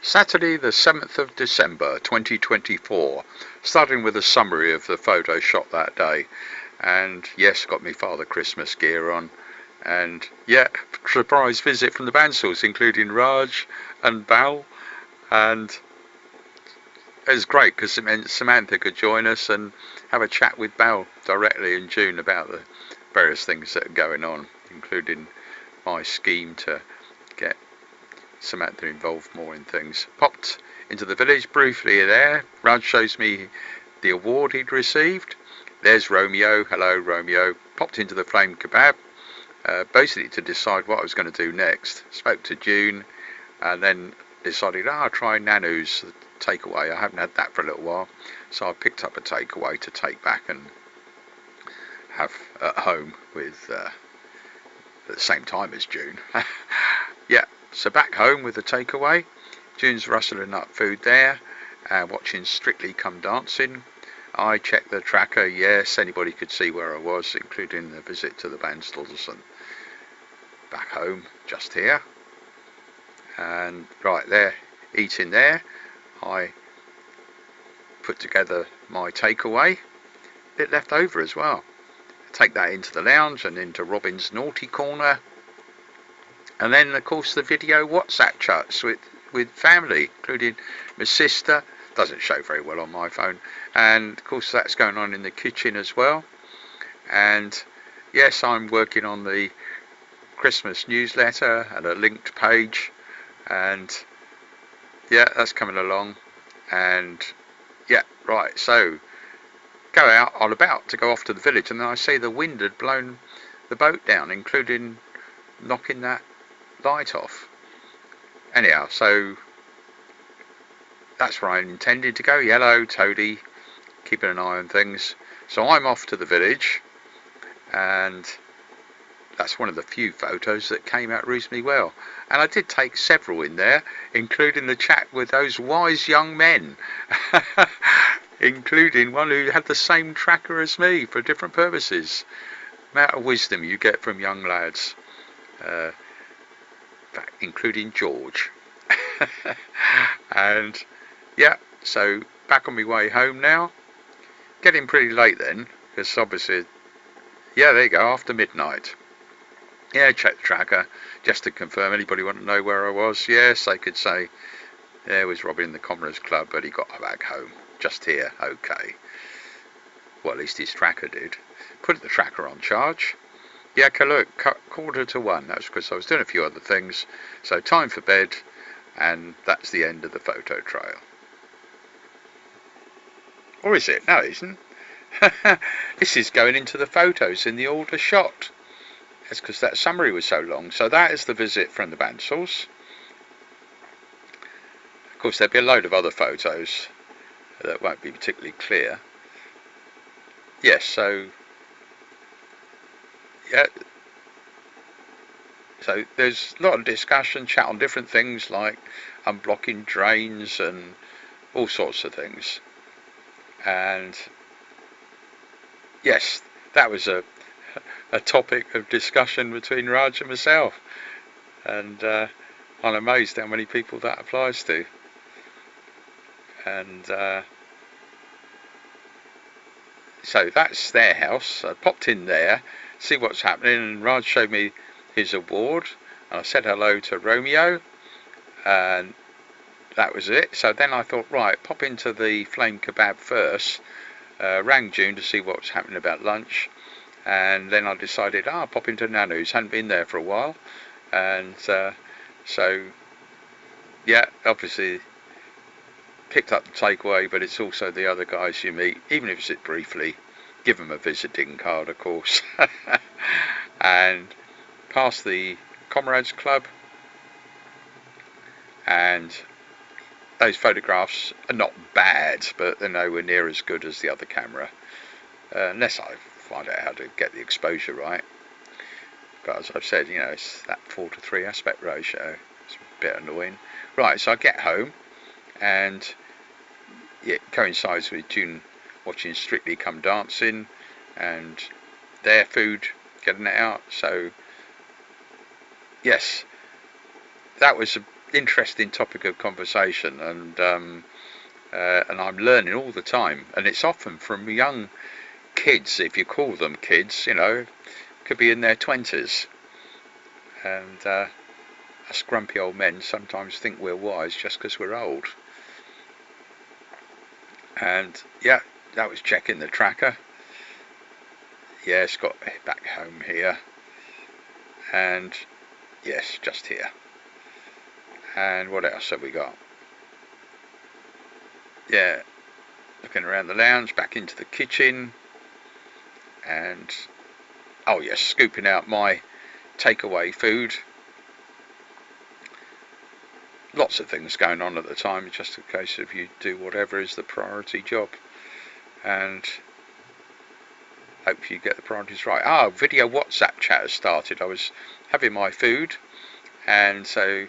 Speaker 1: Saturday the 7th of December 2024, starting with a summary of the photo shot that day. And yes, got me Father Christmas gear on, and yeah, surprise visit from the Bansalls, including Raj and Val, and it was great because it meant Samantha could join us and have a chat with Val directly in June about the various things that are going on, including my scheme to get Samantha involved more in things. Popped into the village briefly there. Raj shows me the award he'd received. There's Romeo. Hello, Romeo. Popped into the Flame Kebab, basically to decide what I was going to do next. Spoke to June, and then decided, I'll try Nanu's takeaway. I haven't had that for a little while, so I picked up a takeaway to take back and have at home with at the same time as June. Yeah, so back home with the takeaway. June's rustling up food there and watching Strictly Come Dancing. I checked the tracker. Yes, anybody could see where I was, including the visit to the Bandstalls, and back home just here. And right there, eating there, I put together my takeaway, bit left over as well. Take that into the lounge and into Robin's naughty corner, and then of course the video WhatsApp chats with family, including my sister. Doesn't show very well on my phone, and of course that's going on in the kitchen as well. And yes, I'm working on the Christmas newsletter and a linked page, and yeah, that's coming along. And yeah, right, so go out, I'm about to go off to the village, and then I see the wind had blown the boat down, including knocking that light off. Anyhow, so that's where I intended to go. Yellow, Toady, keeping an eye on things. So I'm off to the village, and that's one of the few photos that came out reasonably well. And I did take several in there, including the chat with those wise young men, including one who had the same tracker as me for different purposes. Amount of wisdom you get from young lads, including George. And yeah, so back on my way home now. Getting pretty late then, because obviously, yeah, there you go, after midnight. Yeah, check the tracker just to confirm. Anybody want to know where I was? Yes, they could say there was Robin in the Commoners Club, but he got back home. Just here, okay. Well, at least his tracker did. Put the tracker on charge. Yeah, look, 1:45. That's because I was doing a few other things. So time for bed, and that's the end of the photo trail. Or is it? No, it isn't. This is going into the photos in the order shot. That's because that summary was so long. So that is the visit from the Bandstalls. Of course, there'll be a load of other photos that won't be particularly clear. Yes, so yeah. So there's a lot of discussion, chat on different things like unblocking drains and all sorts of things. And yes, that was a topic of discussion between Raj and myself, and I'm amazed how many people that applies to. And so that's their house. I popped in there, see what's happening, and Raj showed me his award, and I said hello to Romeo, and that was it. So then I thought, right, pop into the Flame Kebab first. Rang June to see what was happening about lunch, and then I decided, I'll pop into Nanu's. Hadn't been there for a while, and so yeah, obviously picked up the takeaway, but it's also the other guys you meet, even if it's briefly. Give them a visiting card, of course. And past the Comrades Club, and those photographs are not bad, but they're nowhere near as good as the other camera, unless I find out how to get the exposure right. But as I've said, you know, it's that 4:3 aspect ratio. It's a bit annoying. Right, so I get home, and it coincides with June watching Strictly Come Dancing, and their food, getting it out. So yes, that was an interesting topic of conversation, and I'm learning all the time, and it's often from young kids, if you call them kids, you know, could be in their 20s, and us grumpy old men sometimes think we're wise just because we're old. And yeah, that was checking the tracker. Yes, got back home here, and yes, just here. And what else have we got? Yeah, looking around the lounge, back into the kitchen, and oh yes, scooping out my takeaway food. lots of things going on at the time. It's just a case of you do whatever is the priority job, and hope you get the priorities right. Video WhatsApp chat has started. I was having my food, and so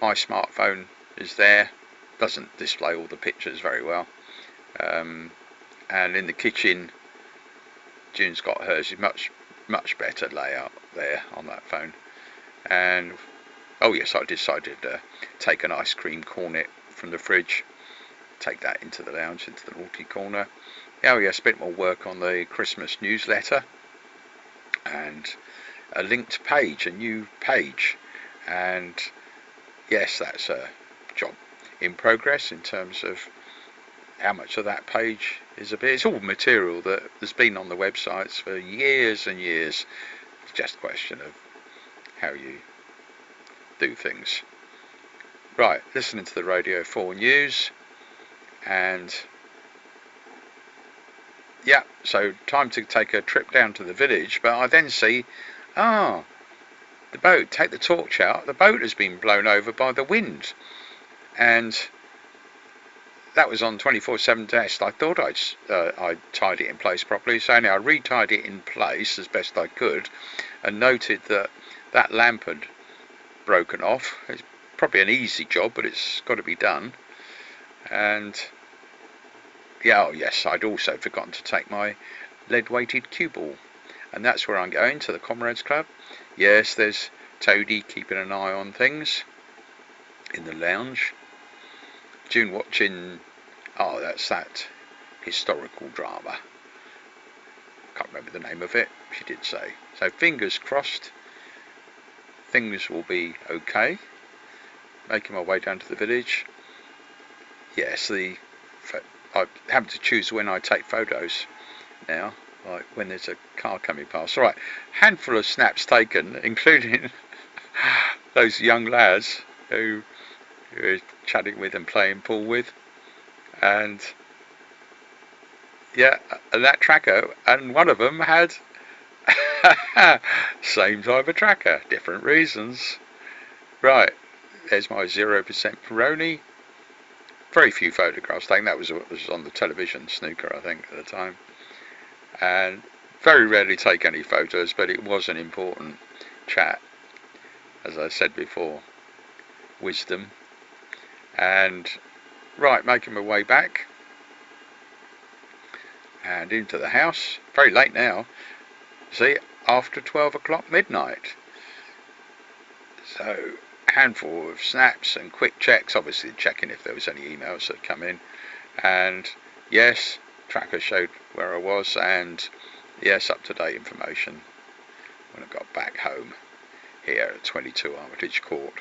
Speaker 1: my smartphone is there. Doesn't display all the pictures very well. And in the kitchen, June's got hers. Much better layout there on that phone. And oh yes, I decided to take an ice cream cornet from the fridge, take that into the lounge, into the naughty corner. Oh yes, a bit more work on the Christmas newsletter, and a linked page, a new page. And yes, that's a job in progress in terms of how much of that page is a bit. It's all material that has been on the websites for years and years. It's just a question of how you do things. Right, listening to the Radio 4 news, and yeah, so time to take a trip down to the village. But I then see, the boat, take the torch out, the boat has been blown over by the wind. And that was on 24/7 test. I thought I'd tied it in place properly, so now I retied it in place as best I could, and noted that that lamp had broken off. It's probably an easy job, but it's got to be done. And yeah, oh yes, I'd also forgotten to take my lead-weighted cue ball, and that's where I'm going, to the Comrades Club. Yes, there's Toadie keeping an eye on things in the lounge. June watching, that's that historical drama. Can't remember the name of it, she did say. So fingers crossed, things will be okay. Making my way down to the village. Yes, I have to choose when I take photos now, like when there's a car coming past. All right, handful of snaps taken, including those young lads who were chatting with and playing pool with, and yeah, that tracker, and one of them had same type of tracker, different reasons. Right, there's my 0% Peroni. Very few photographs taken. That was what was on the television, snooker, I think, at the time. And very rarely take any photos, but it was an important chat, as I said before. Wisdom. And right, making my way back and into the house. Very late now. See, after 12 o'clock midnight. So, handful of snaps and quick checks, obviously checking if there was any emails that come in. And yes, tracker showed where I was, and yes, up-to-date information when I got back home here at 22 Armitage Court.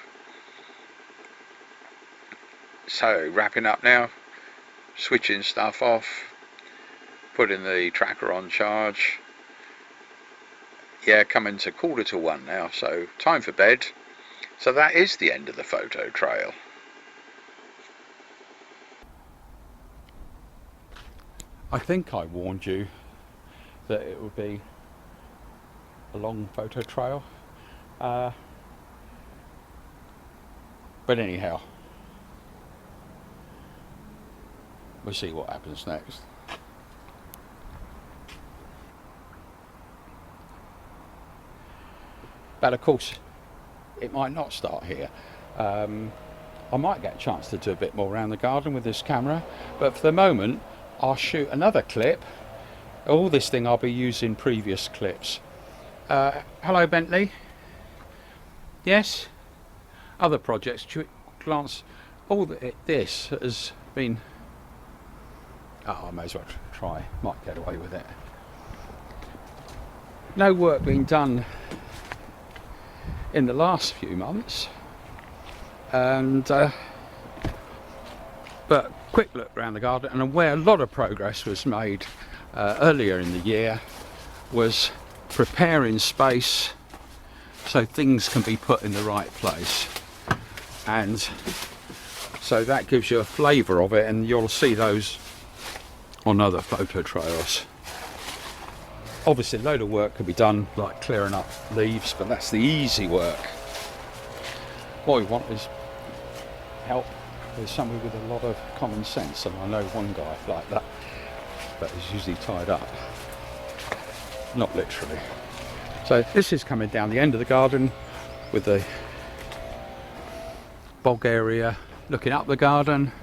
Speaker 1: So, wrapping up now, switching stuff off, putting the tracker on charge. Yeah, coming to 1:45 now, so time for bed. So that is the end of the photo trail. I think I warned you that it would be a long photo trail. But anyhow, we'll see what happens next. But of course, it might not start here. I might get a chance to do a bit more around the garden with this camera, but for the moment I'll shoot another clip. All this thing I'll be using previous clips. Hello Bentley. Yes? Other projects, glance. All this has been... I may as well try, might get away with it. No work being done in the last few months, and but quick look around the garden, and where a lot of progress was made earlier in the year was preparing space so things can be put in the right place, and so that gives you a flavour of it, and you'll see those on other photo trails. Obviously a load of work could be done, like clearing up leaves, but that's the easy work. What we want is help with somebody with a lot of common sense, and I know one guy like that, but he's usually tied up, not literally. So this is coming down the end of the garden with the bog area looking up the garden.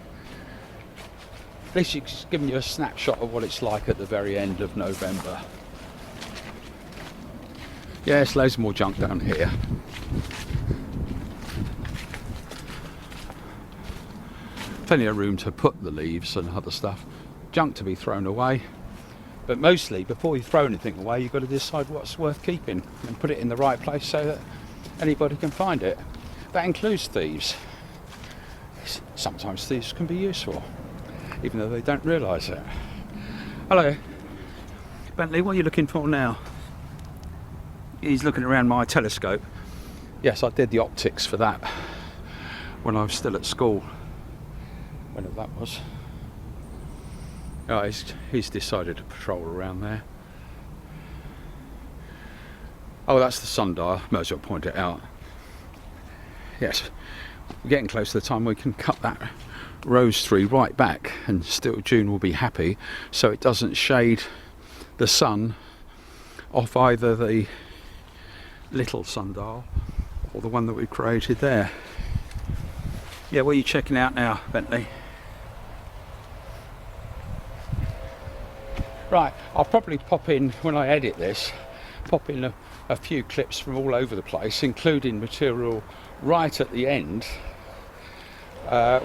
Speaker 1: At least it's giving you a snapshot of what it's like at the very end of November. Yes, loads more junk down here. Plenty of room to put the leaves and other stuff. Junk to be thrown away. But mostly, before you throw anything away, you've got to decide what's worth keeping and put it in the right place so that anybody can find it. That includes thieves. Sometimes thieves can be useful, even though they don't realise it. Hello. Bentley, what are you looking for now? He's looking around my telescope. Yes, I did the optics for that when I was still at school. Whenever that was. Oh, he's decided to patrol around there. Oh, that's the sundial. Might as well point it out. Yes, we're getting close to the time we can cut that rose tree right back, and still June will be happy, so it doesn't shade the sun off either the little sundial or the one that we've created there. Yeah, what are you checking out now, Bentley? Right, I'll probably pop in, when I edit this, pop in a few clips from all over the place, including material right at the end,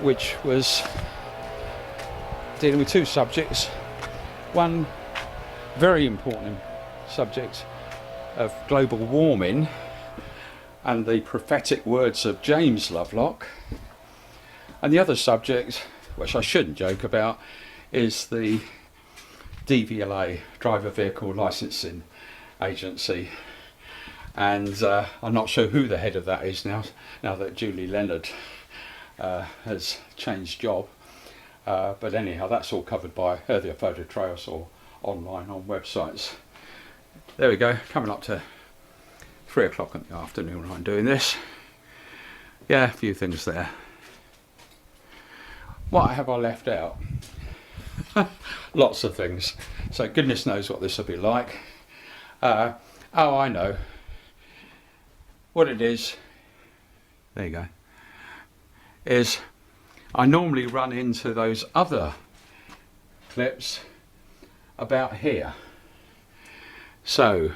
Speaker 1: which was dealing with two subjects. One very important subject of global warming and the prophetic words of James Lovelock, and the other subject, which I shouldn't joke about, is the DVLA, Driver Vehicle Licensing Agency, and I'm not sure who the head of that is now that Julie Leonard has changed job, but anyhow, that's all covered by the Photo Trails or online on websites. There we go, coming up to 3 o'clock in the afternoon when I'm doing this. Yeah, a few things there. What have I left out? Lots of things. So goodness knows what this will be like. Oh, I know what it is. There you go. Is I normally run into those other clips about here. So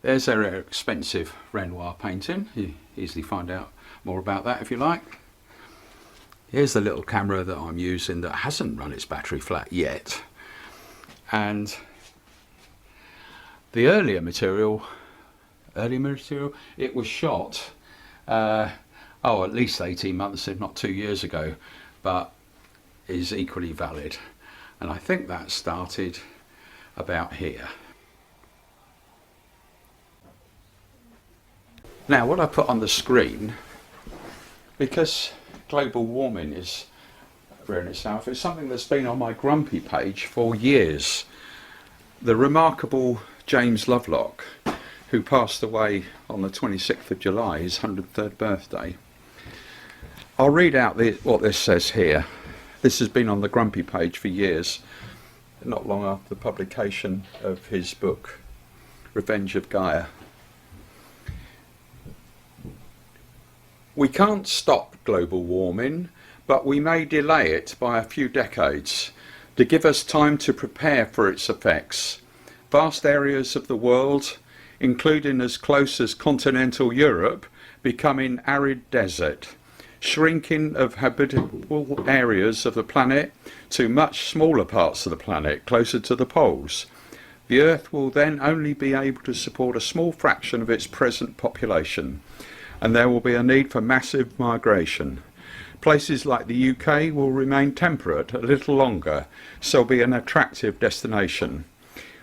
Speaker 1: there's their expensive Renoir painting. You easily find out more about that if you like. Here's the little camera that I'm using that hasn't run its battery flat yet. And the earlier material, it was shot, at least 18 months, if not 2 years ago, but is equally valid. And I think that started about here. Now, what I put on the screen, because global warming is rare in itself, it's something that's been on my grumpy page for years. The remarkable James Lovelock, who passed away on the 26th of July, his 103rd birthday. I'll read out what this says here. This has been on the grumpy page for years, not long after the publication of his book, Revenge of Gaia. We can't stop global warming, but we may delay it by a few decades to give us time to prepare for its effects. Vast areas of the world, including as close as continental Europe, becoming arid desert, shrinking of habitable areas of the planet to much smaller parts of the planet, closer to the poles. The Earth will then only be able to support a small fraction of its present population, and there will be a need for massive migration. Places like the UK will remain temperate a little longer, so be an attractive destination.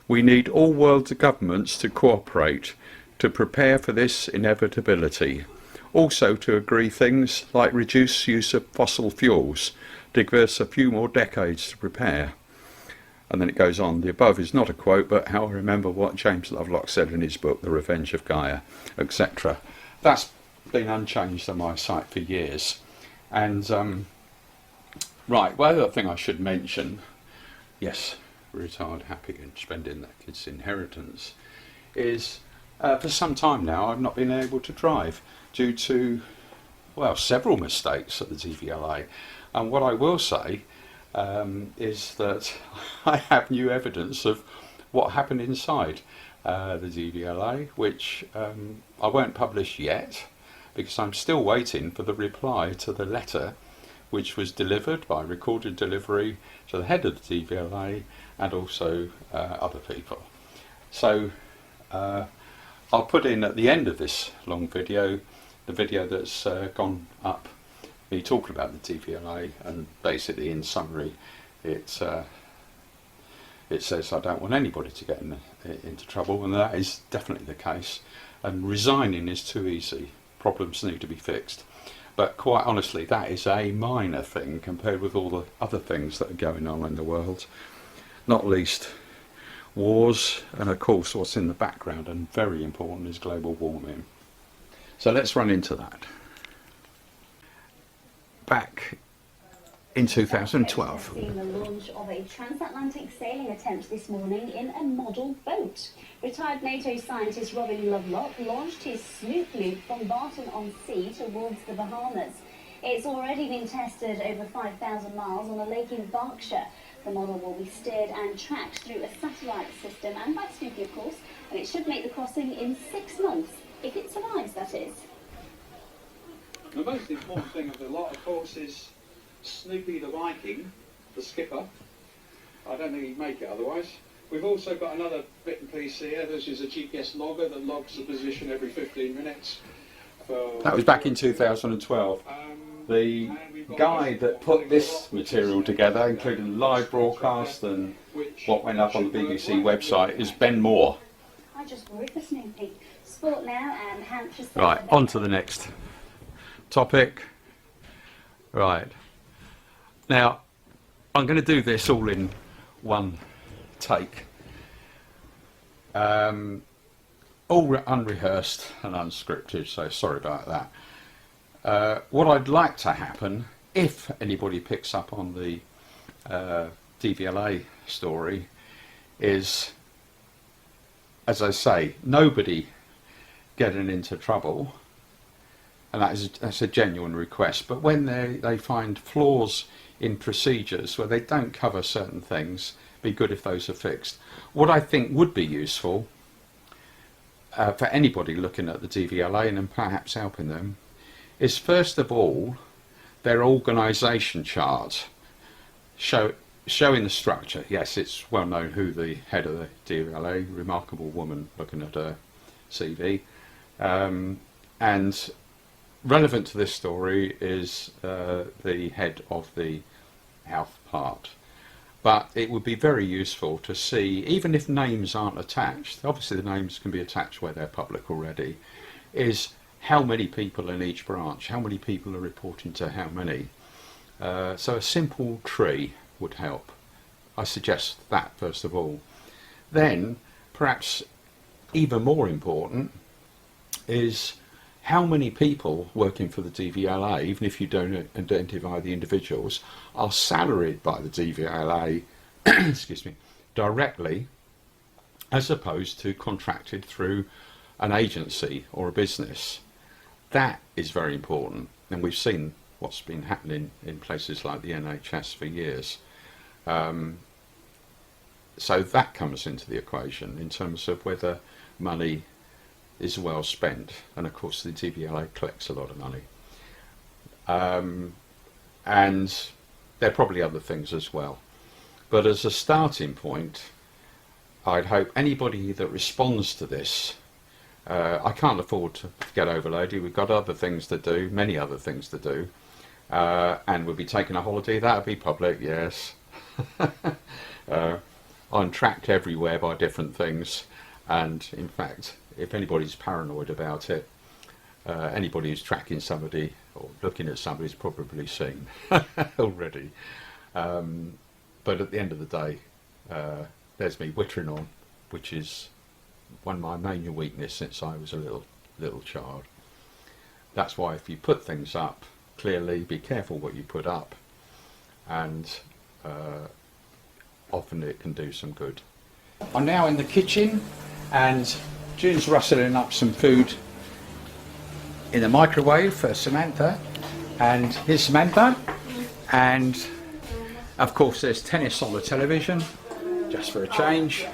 Speaker 1: We need all world governments to cooperate to prepare for this inevitability. Also to agree things like reduce use of fossil fuels to give us a few more decades to prepare. And then it goes on. The above is not a quote, but how I remember what James Lovelock said in his book, The Revenge of Gaia, etc. That's been unchanged on my site for years. And right, well, the other thing I should mention, yes, retired, happy and spending their kids' inheritance, is for some time now I've not been able to drive due to, well, several mistakes at the DVLA. And what I will say is that I have new evidence of what happened inside the DVLA, which I won't publish yet because I'm still waiting for the reply to the letter which was delivered by recorded delivery to the head of the DVLA and also other people. So I'll put in at the end of this long video the video that's gone up, me talking about the DVLA, and basically in summary it says I don't want anybody to get into trouble, and that is definitely the case, and resigning is too easy. Problems need to be fixed. But quite honestly, that is a minor thing compared with all the other things that are going on in the world, not least wars, and of course what's in the background and very important is global warming. So let's run into that. Back in 2012.
Speaker 2: Seen the launch of a transatlantic sailing attempt this morning in a model boat. Retired NATO scientist Lovelocks launched his Snoop Loop from Barton-on-Sea towards the Bahamas. It's already been tested over 5,000 miles on a lake in Berkshire. The model will be steered and tracked through a satellite system and by Snoopy, of course, and it should make the crossing in 6 months, if it survives, that is.
Speaker 1: The most important thing of the lot, of course, is Snoopy the Viking, the skipper. I don't think he'd make it otherwise. We've also got another bit and piece here. This is a GPS logger that logs the position every 15 minutes. That was back in 2012. The guy that put this material together, including the live broadcast and what went up on the BBC website, is Ben Moore.
Speaker 2: I just worried for Snoopy. Sport now and Hampshire.
Speaker 1: Right, on to the next topic. Right. Now, I'm going to do this all in one take. All unrehearsed and unscripted, so sorry about that. What I'd like to happen, if anybody picks up on the DVLA story, is, as I say, nobody getting into trouble, and that's a genuine request, but when they find flaws in procedures where they don't cover certain things, be good if those are fixed. What I think would be useful for anybody looking at the DVLA and perhaps helping them is, first of all, their organisation chart showing the structure. Yes, it's well known who the head of the DVLA, remarkable woman, looking at her CV, and relevant to this story is the head of the health part. But it would be very useful to see, even if names aren't attached, obviously the names can be attached where they're public already, is how many people in each branch, how many people are reporting to how many. So a simple tree would help. I suggest that first of all. Then, perhaps even more important, is how many people working for the DVLA, even if you don't identify the individuals, are salaried by the DVLA excuse me, directly, as opposed to contracted through an agency or a business. That is very important, and we've seen what's been happening in places like the NHS for years. So that comes into the equation in terms of whether money is well spent, and of course the DVLA collects a lot of money, and there are probably other things as well, but as a starting point, I'd hope anybody that responds to this, I can't afford to get overloaded, we've got other things to do, many other things to do, and we'll be taking a holiday, that'll be public, yes. I'm tracked everywhere by different things, and in fact, if anybody's paranoid about it, anybody who's tracking somebody or looking at somebody's probably seen already. But at the end of the day, there's me wittering on, which is one of my main weaknesses since I was a little child. that's why if you put things up, clearly be careful what you put up, and often it can do some good. I'm now in the kitchen and June's rustling up some food in the microwave for Samantha, and here's Samantha, and of course there's tennis on the television just for a change.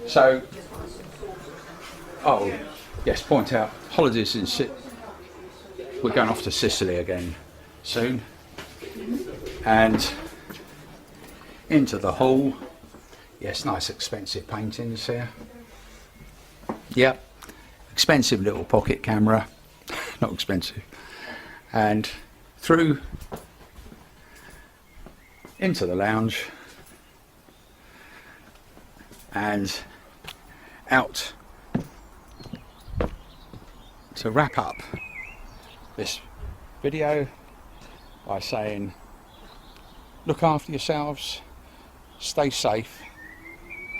Speaker 1: So, oh yes, point out holidays in we're going off to Sicily again soon, and into the hall. Yes, nice expensive paintings here. Yep, expensive little pocket camera, not expensive, and through into the lounge and out to wrap up this video by saying, look after yourselves, stay safe,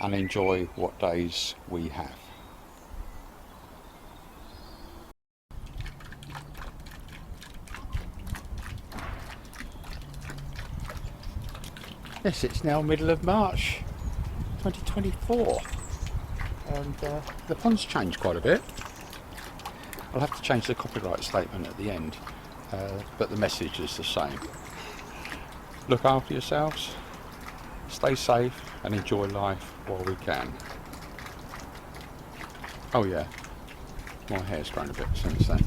Speaker 1: and enjoy what days we have. Yes, it's now middle of March 2024, and the pond's changed quite a bit. I'll have to change the copyright statement at the end, but the message is the same. Look after yourselves, stay safe, and enjoy life while we can. Oh yeah, my hair's grown a bit since then.